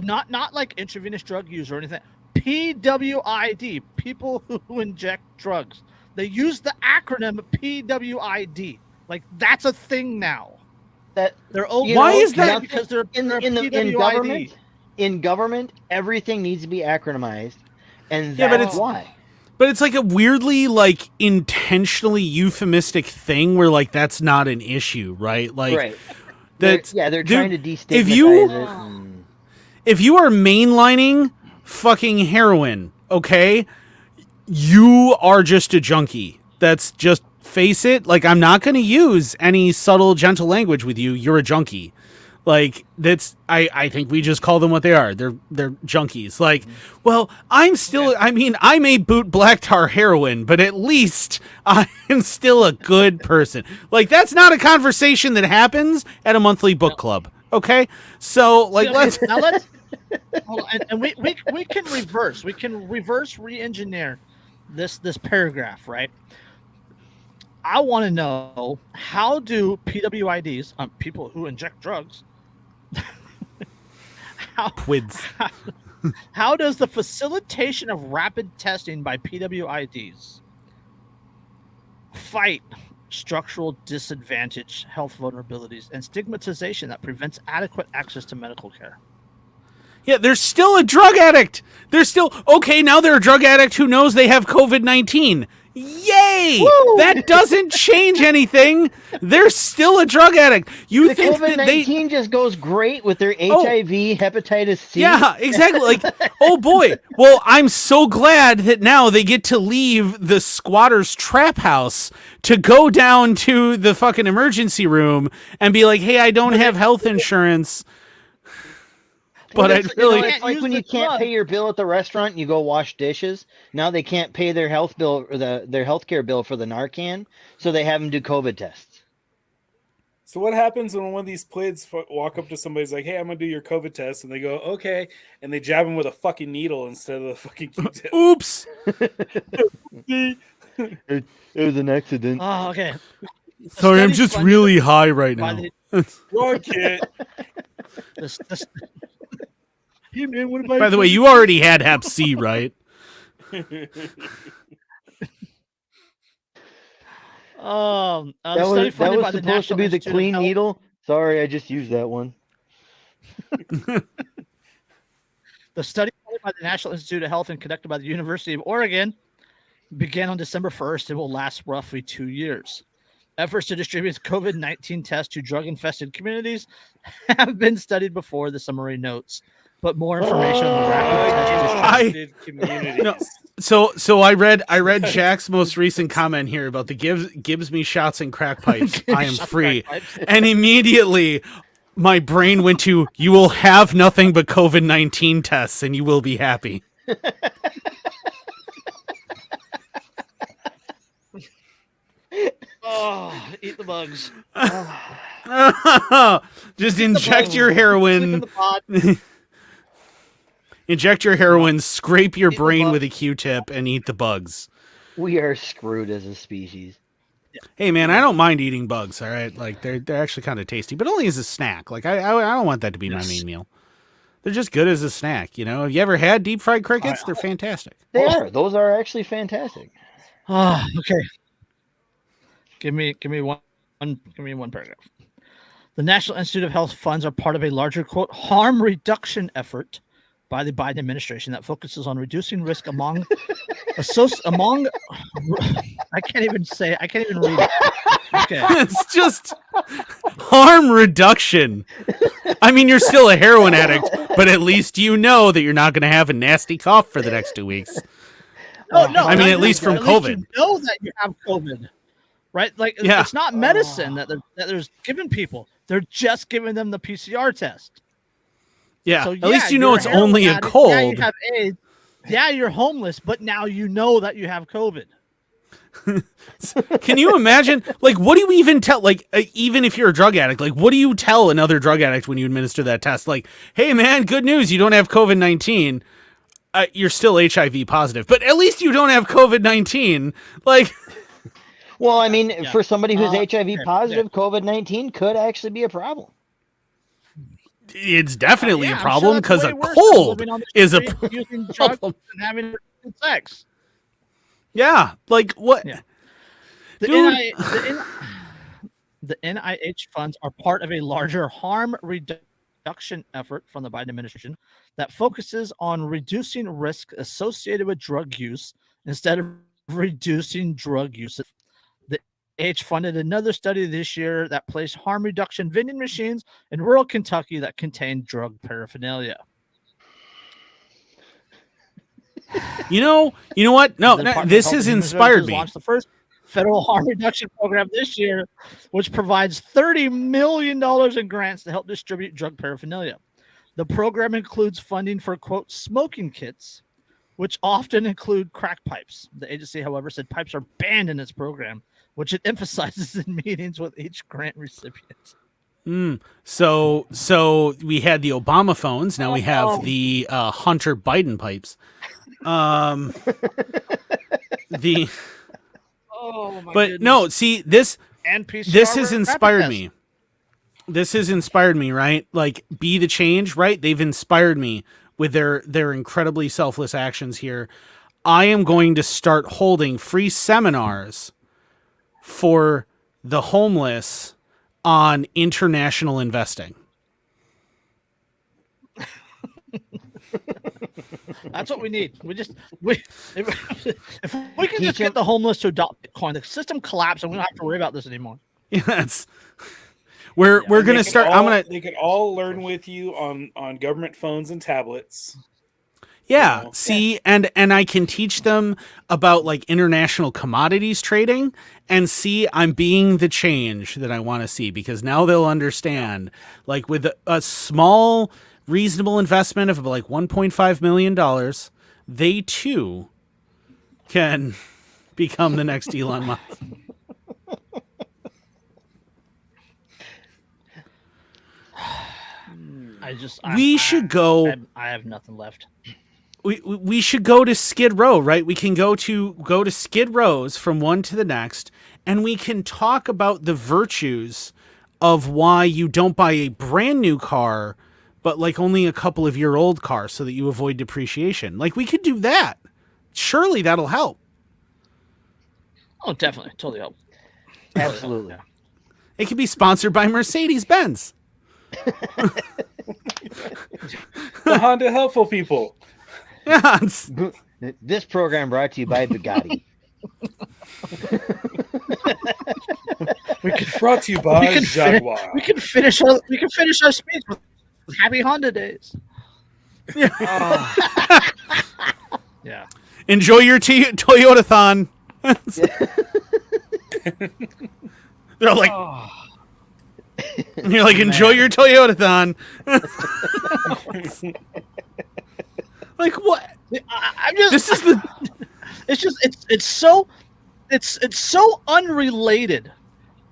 Not like intravenous drug use or anything. PWID, people who inject drugs. They use the acronym PWID. Like, that's a thing now. That they're old. Why is that? Because they're in government? in government, everything needs to be acronymized, and Yeah, but that's it's- why. But it's like a weirdly, like, intentionally euphemistic thing where, like, that's not an issue, right? Like, Right. that They're dude, trying to destigmatize if you- it. And... if you are mainlining fucking heroin, okay, you are just a junkie. That's just, face it. Like, I'm not going to use any subtle, gentle language with you. You're a junkie. Like, that's, I think we just call them what they are. They're junkies. Like, well, I'm still, I mean, I may boot black tar heroin, but at least I am still a good person. Like, that's not a conversation that happens at a monthly book club. Okay? So, like, let's hold on, and we can reverse re-engineer this paragraph, right? I want to know, how do PWIDs, people who inject drugs, quids. how does the facilitation of rapid testing by PWIDs fight structural disadvantage, health vulnerabilities, and stigmatization that prevents adequate access to medical care? Yeah, they're still a drug addict. They're still, okay, now they're a drug addict who knows they have COVID-19. Yay! Woo! That doesn't change anything. They're still a drug addict. You The think that they... COVID-19 just goes great with their HIV, hepatitis C. Yeah, exactly. Like, oh boy. Well, I'm so glad that now they get to leave the squatter's trap house to go down to the fucking emergency room and be like, hey, I don't have health insurance. But I'd really... it's like when you can't pay your bill at the restaurant, you go wash dishes. Now they can't pay their health bill or their healthcare bill for the Narcan, so they have them do COVID tests. So what happens when one of these plids walk up to somebody's like, hey, I'm going to do your COVID test, and they go, okay, and they jab him with a fucking needle instead of the fucking Q-tip. Oops. It was an accident. Oh, okay. Sorry, I'm just really high right now. Wrong kid. Hey, man, what By the way, you already had Hep C, right? That was supposed to be the clean needle. Sorry, I just used that one. The study funded by the National Institute of Health and conducted by the University of Oregon began on December 1st and will last roughly 2 years. Efforts to distribute COVID-19 tests to drug-infested communities have been studied before, the summary notes. But more information on the rapid test communities. No, so I read Jack's most recent comment here about the gives me shots and crack pipes. I am free, and immediately my brain went to, you will have nothing but COVID-19 tests, and you will be happy. Oh, eat the bugs. Just inject your heroin. Inject your heroin, scrape your brain with a Q-tip, and eat the bugs. We are screwed as a species. Hey man, I don't mind eating bugs. All right, like they're actually kind of tasty, but only as a snack. Like I don't want that to be my main meal. They're just good as a snack, you know. Have you ever had deep fried crickets? They're fantastic. They are. Those are actually fantastic. Oh, okay. Give me one paragraph. The National Institute of Health funds are part of a larger, quote, harm reduction effort by the Biden administration that focuses on reducing risk among I can't even read it. Okay. It's just harm reduction. I mean, you're still a heroin addict, but at least you know that you're not going to have a nasty cough for the next 2 weeks. No. I mean, at least from COVID. You know that you have COVID, right? Like, yeah. It's not medicine that they're giving people. They're just giving them the PCR test. Yeah, so, at least you know it's only a addict. cold. Yeah, you have AIDS. Yeah, you're homeless, but now you know that you have COVID. Can you imagine? Like, what do you even tell? Like, even if you're a drug addict, like, what do you tell another drug addict when you administer that test? Like, hey, man, good news, you don't have COVID-19. You're still HIV positive, but at least you don't have COVID-19. Like, well, I mean, for somebody who's HIV positive, COVID-19 could actually be a problem. It's definitely a problem because a cold is a problem. And having sex. Yeah, like what? Yeah. The NIH funds are part of a larger harm reduction reduction effort from the Biden administration that focuses on reducing risk associated with drug use instead of reducing drug use. The AH funded another study this year that placed harm reduction vending machines in rural Kentucky that contained drug paraphernalia. You know what? No, this has inspired me. Launched the first federal harm reduction program this year, which provides $30 million in grants to help distribute drug paraphernalia. The program includes funding for, quote, smoking kits, which often include crack pipes. The agency, however, said pipes are banned in its program, which it emphasizes in meetings with each grant recipient. So we had the Obama phones. Now we have the Hunter Biden pipes. But no, see this has inspired me. This has inspired me, right? Like, be the change, right? They've inspired me with their incredibly selfless actions here. I am going to start holding free seminars for the homeless on international investing. That's what we need. If we can just get the homeless to adopt Bitcoin, the system collapses and we don't have to worry about this anymore. Yeah, we're gonna start. They could all learn with you on government phones and tablets. Yeah, see, and I can teach them about like international commodities trading, and see, I'm being the change that I want to see, because now they'll understand, like, with a small, reasonable investment of like $1.5 million, they too can become the next Elon Musk. I have nothing left. We should go to Skid Row, right? We can go to Skid Rows from one to the next, and we can talk about the virtues of why you don't buy a brand new car, but like only a couple of year old car, so that you avoid depreciation. Like, we could do that. Surely that'll help. Oh, definitely. Totally help. Absolutely. It could be sponsored by Mercedes-Benz. The Honda helpful people. Yeah, this program brought to you by Bugatti. Brought to you by Jaguar. We can finish our speech with Happy Honda Days. Yeah. Yeah. Enjoy your Toyota-thon. They're like, and you're like, enjoy your Toyota-thon. Like, what? I'm just. This is the. It's so unrelated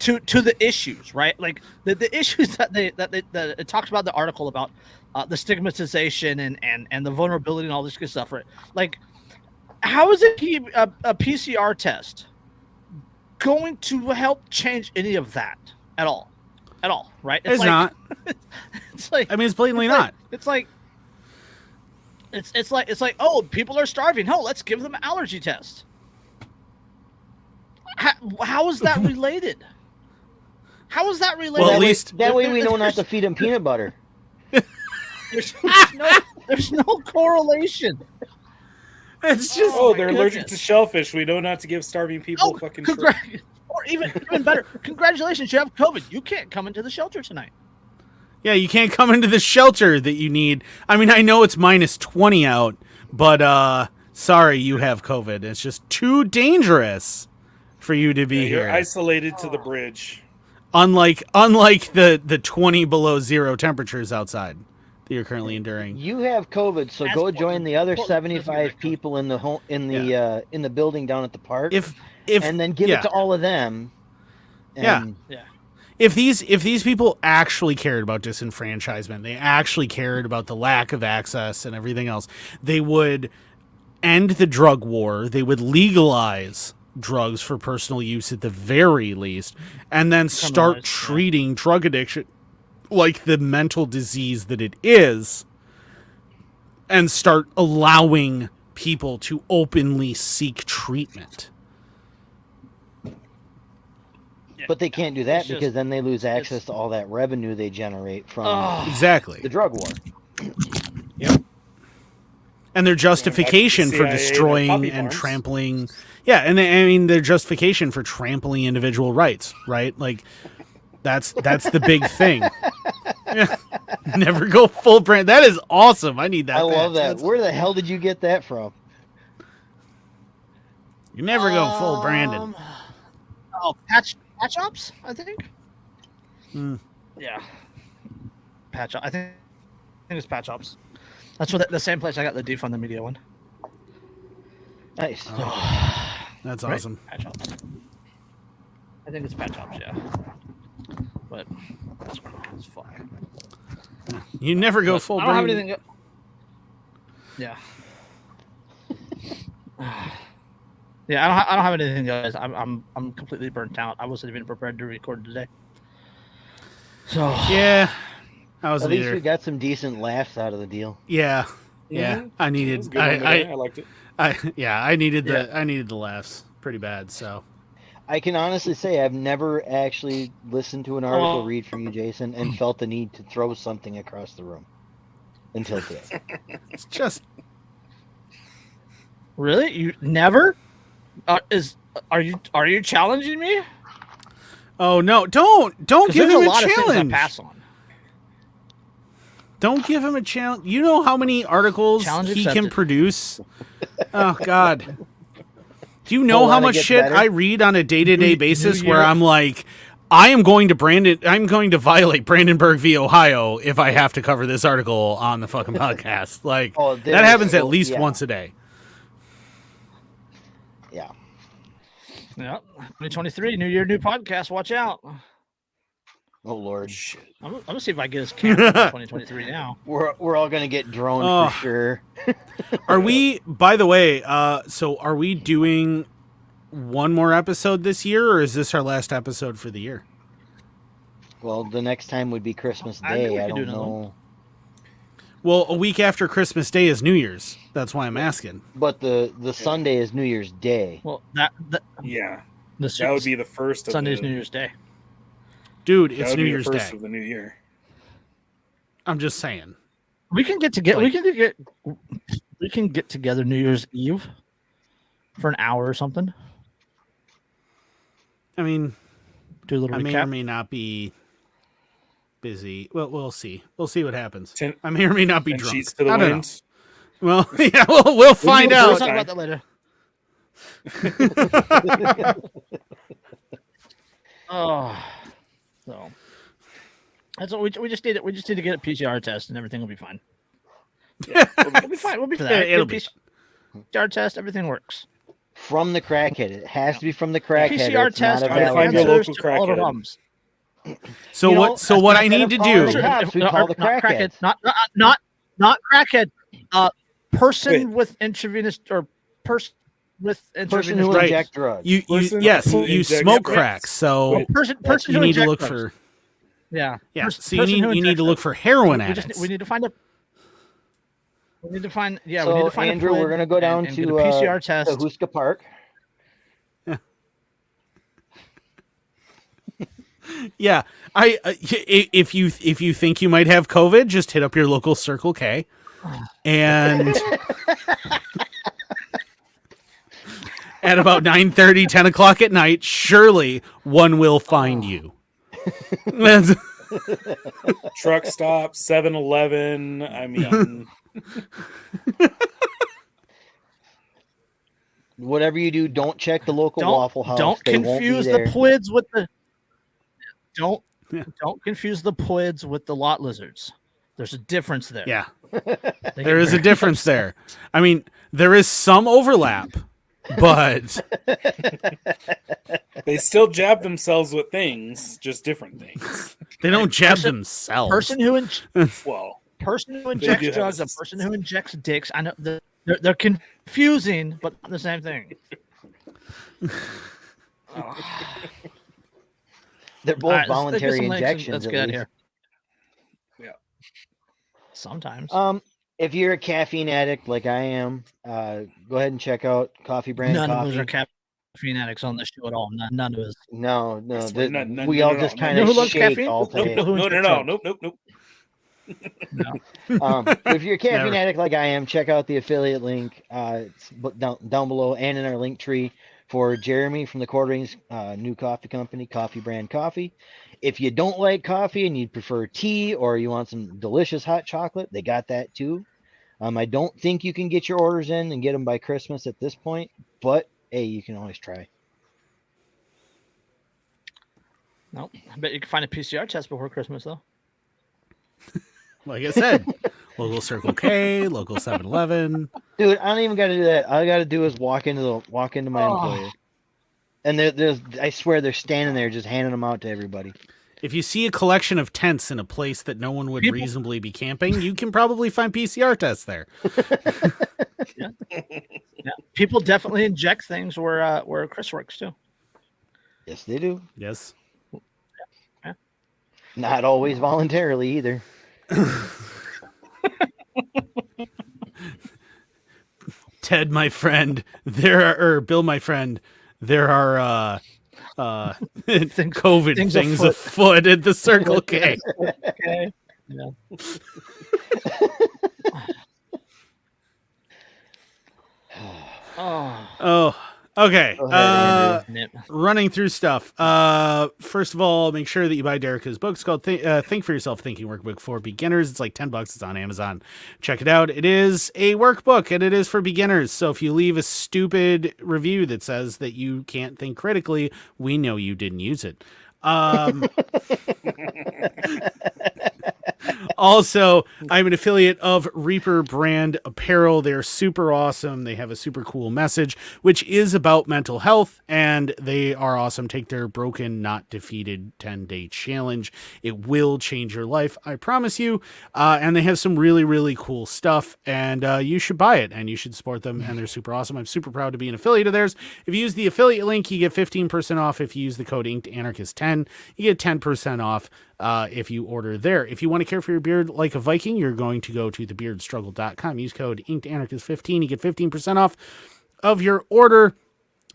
to the issues, right? Like the issues that it talks about in the article about the stigmatization and the vulnerability and all this good stuff, right? Like, how is a PCR test going to help change any of that at all? Right? It's like, not. It's like, I mean, it's blatantly not. It's like, oh, people are starving. Oh, let's give them an allergy test. How is that related? How is that related? Well, at least that way we don't have to feed them peanut butter. There's no correlation. It's just they're allergic to shellfish. We know not to give starving people fucking shrimp. Or even better, congratulations, you have COVID. You can't come into the shelter tonight. Yeah, you can't come into the shelter that you need. I mean, I know it's -20 out, but sorry, you have COVID. It's just too dangerous for you to be here. You're isolated to the bridge. Unlike the 20 below zero temperatures outside that you're currently enduring. You have COVID, so go join the other 75 people in the building down at the park. And then give it to all of them. Yeah. If these people actually cared about disenfranchisement, they actually cared about the lack of access and everything else, they would end the drug war. They would legalize drugs for personal use at the very least, and then start treating drug addiction like the mental disease that it is, and start allowing people to openly seek treatment. But they can't do that It's just- because then they lose access to all that revenue they generate from Exactly. the drug war. And their justification for CIA and their destroying poppy and farms. trampling, I mean, their justification for trampling individual rights, right? Like, that's the big thing. Yeah. Never go full brand. That is awesome. I need that. I love patch. that. That's- Where the hell did you get that from? You never go full Brandon. Oh, patch ops, I think. Mm. Yeah, patch. I think it's patch ops. That's what the same place I got the defund the media one. Nice. That's Right? awesome. Patch ops. I think it's patch ops. Yeah, but it's fuck. You never go But full I don't have Brandon. anything. Yeah. Yeah, I don't have anything, guys. I'm completely burnt out. I wasn't even prepared to record today. So Yeah, I was At least either. we got some decent laughs out of the deal. Yeah, Mhm. I It was needed. a good one today. I liked it. I needed the laughs pretty bad. So I can honestly say I've never actually listened to an article Oh. read from you, Jason, and felt the need to throw something across the room until today. it's just really, you never? Are you challenging me? oh no! Don't 'Cause give there's him a a lot of things I challenge. pass on. Don't give him a challenge. You know how many articles Challenge he can accepted. produce? Oh God. Do you know Hold how on, it much gets shit better. I read on a day-to-day basis New where Year. I'm like, I'm going to violate Brandenburg v. Ohio if I have to cover this article on the fucking podcast. Like Oh, that there's happens at so- least yeah. once a day. Yeah. Yeah, 2023, new year, new podcast. Watch out. Oh Lord, Shit. I'm gonna see if I get us canceled in 2023 now. we're all gonna get droned Oh. for sure. Are we, by the way, so are we doing one more episode this year, or is this our last episode for the year? Well, the next time would be Christmas I think we Day. I could do don't another one. know, Well, a week after Christmas Day is New Year's. That's why I'm asking. but the Sunday is New Year's Day. Well, Yeah, the that would be the first of Sunday's the, New Year's Day. Dude, that it's would New be Year's the first Day. of the new year. I'm just saying. We can get together. Like- We can get together New Year's Eve for an hour or something. I mean, Do a little I may or recap. may not be busy. Well, we'll see. We'll see what happens. Ten- I may or may not be 10 drunk. sheets to the I don't know. wind. Well, yeah, we'll find We'll out. talk about that later. Oh, so that's what we just need. We just need to get a PCR test, and everything will be fine. We'll be fine. We'll be fine. It'll be PCR test. Everything works. From the crackhead, it has to be from the crackhead. PCR It's test. not a Gotta valid find your test. local answers to all the crackhead. problems. So You know, what? So what I need to instead of do? calling cops, we call the not crackhead. Not crackhead. Person Wait. with intravenous or person with Person intravenous. who Right. inject drugs. You Person yes, who you injects smoke drugs. crack, so person you who need to injects look drugs. for Yeah. so you person need who you need injects to look drugs. for heroin We addicts. need to find a. We need to find. Yeah, So, we need to find Andrew, a. we're gonna go down and to get a PCR to test. Huska Park. Yeah, if you think you might have COVID, just hit up your local Circle K, and at about 9:30, 10 o'clock at night, surely one will find you. That's- Truck stop, 7-Eleven. I mean, Whatever you do, don't check the local Waffle House. Don't They won't be confuse the there. plids with the. Don't Yeah. don't confuse the plids with the lot lizards. There's a difference there. yeah, They there get is a very difference upset. there. I mean, there is some overlap, but they still jab themselves with things, just different things. they don't jab Person- themselves. Person who Well, person who do injects have drugs, a- a person who injects dicks. I know they're confusing, but not the same thing. They're both All right, let's get voluntary some links and injections. Let's at get out of least. here. Yeah. Sometimes. If you're a caffeine addict like I am, go ahead and check out Coffee Brand None of Coffee. those are Fanatics on the show at all. None of us. No. None We all just kind You know of who loves shake caffeine? all Nope, day. nope. Who No. enjoys Nope. No. If you're a caffeine Never. addict like I am, check out the affiliate link. It's down below and in our link tree for Jeremy from the Quarterings new coffee company, Coffee Brand Coffee. If you don't like coffee and you prefer tea or you want some delicious hot chocolate, they got that too. I don't think you can get your orders in and get them by Christmas at this point, but hey, you can always try. Nope. I bet you can find a PCR test before Christmas, though. Like I said, local Circle K, local 7-Eleven. Dude, I don't even got to do that. All I got to do is walk into my employer, and I swear they're standing there just handing them out to everybody. If you see a collection of tents in a place that no one would reasonably be camping, you can probably find PCR tests there. Yeah. People definitely inject things where Chris works too. Yes, they do. Yes. Yeah. Not always voluntarily either. Ted, my friend, Bill, my friend, there are COVID things afoot at the Circle K. Okay. Yeah. Oh, okay. Go ahead, Andrew. Running through stuff. First of all, make sure that you buy Derica's book. It's called Think for Yourself, Thinking Workbook for Beginners. It's like $10. It's on Amazon. Check it out. It is a workbook and it is for beginners. So if you leave a stupid review that says that you can't think critically, we know you didn't use it. Also, I'm an affiliate of Reaper Brand Apparel. They're super awesome. They have a super cool message, which is about mental health, and they are awesome. Take their Broken Not Defeated 10-day challenge. It will change your life, I promise you. And they have some really, really cool stuff, and you should buy it, and you should support them, and they're super awesome. I'm super proud to be an affiliate of theirs. If you use the affiliate link, you get 15% off. If you use the code InkedAnarchist10, you get 10% off. If you order there. If you want to care for your beard like a Viking, you're going to go to thebeardstruggle.com. Use code InkedAnarchist15. You get 15% off of your order.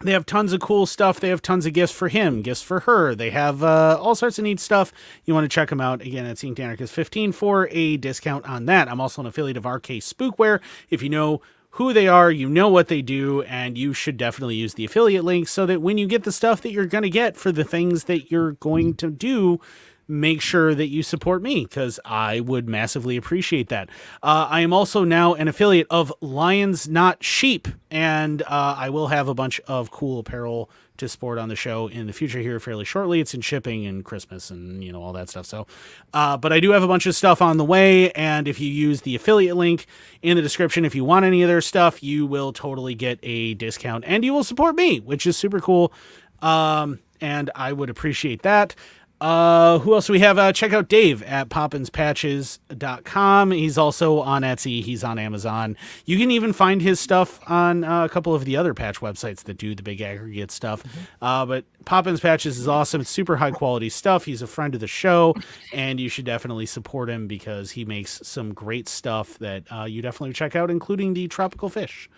They have tons of cool stuff. They have tons of gifts for him, gifts for her. They have all sorts of neat stuff. You want to check them out. Again, it's InkedAnarchist15 for a discount on that. I'm also an affiliate of RK Spookware. If you know who they are, you know what they do, and you should definitely use the affiliate link so that when you get the stuff that you're going to get for the things that you're going to do, make sure that you support me, because I would massively appreciate that. I am also now an affiliate of Lions Not Sheep, and I will have a bunch of cool apparel to sport on the show in the future here fairly shortly. It's in shipping and Christmas and all that stuff. So, but I do have a bunch of stuff on the way, and if you use the affiliate link in the description, if you want any of their stuff, you will totally get a discount, and you will support me, which is super cool. And I would appreciate that. Who else do we have? Check out Dave at popinspatches.com. He's also on Etsy. He's on Amazon. You can even find his stuff on a couple of the other patch websites that do the big aggregate stuff. But Poppins Patches is awesome. It's super high quality stuff. He's a friend of the show, and you should definitely support him because he makes some great stuff that you definitely check out, including the tropical fish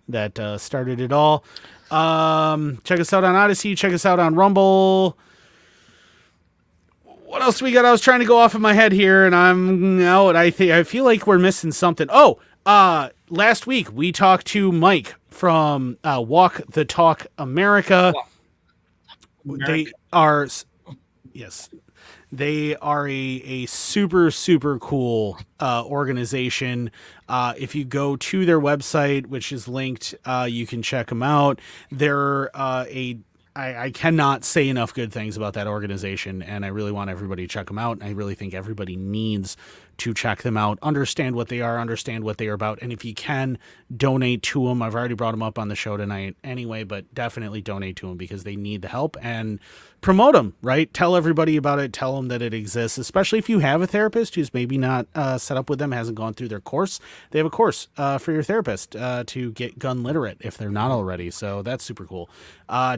that started it all. Check us out on Odyssey. Check us out on Rumble. What else do we got? I was trying to go off of my head here, and I'm out. I feel like we're missing something. Oh, last week we talked to Mike from Walk the Talk America. They are, yes, they are a super, super cool organization. If you go to their website, which is linked, you can check them out. They're I cannot say enough good things about that organization, and I really want everybody to check them out. I really think everybody needs to check them out, understand what they are, understand what they are about, and if you can, donate to them. I've already brought them up on the show tonight anyway, but definitely donate to them because they need the help, and promote them, right? Tell everybody about it. Tell them that it exists, especially if you have a therapist who's maybe not set up with them, hasn't gone through their course. They have a course for your therapist to get gun literate if they're not already, so that's super cool.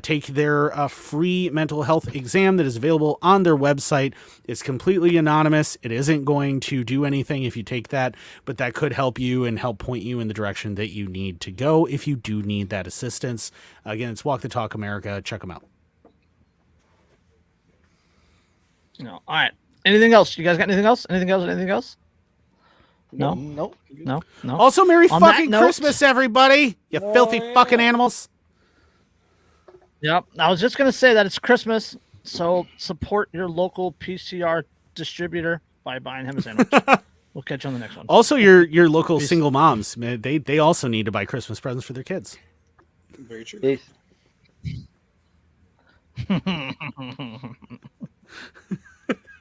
Take their free mental health exam that is available on their website. It's completely anonymous. It isn't going to do anything if you take that, but that could help you and help point you in the direction that you need to go if you do need that assistance. Again, it's Walk the Talk America. Check them out. No. All right. Anything else? You guys got anything else? Anything else? No. Nope. No. Also, Merry On fucking that note- Christmas, everybody! You filthy fucking animals. Yep. I was just gonna say that it's Christmas, so support your local PCR distributor by buying him a sandwich. We'll catch you on the next one. Also, your local Peace. single moms, man, they also need to buy Christmas presents for their kids. Very true. Peace.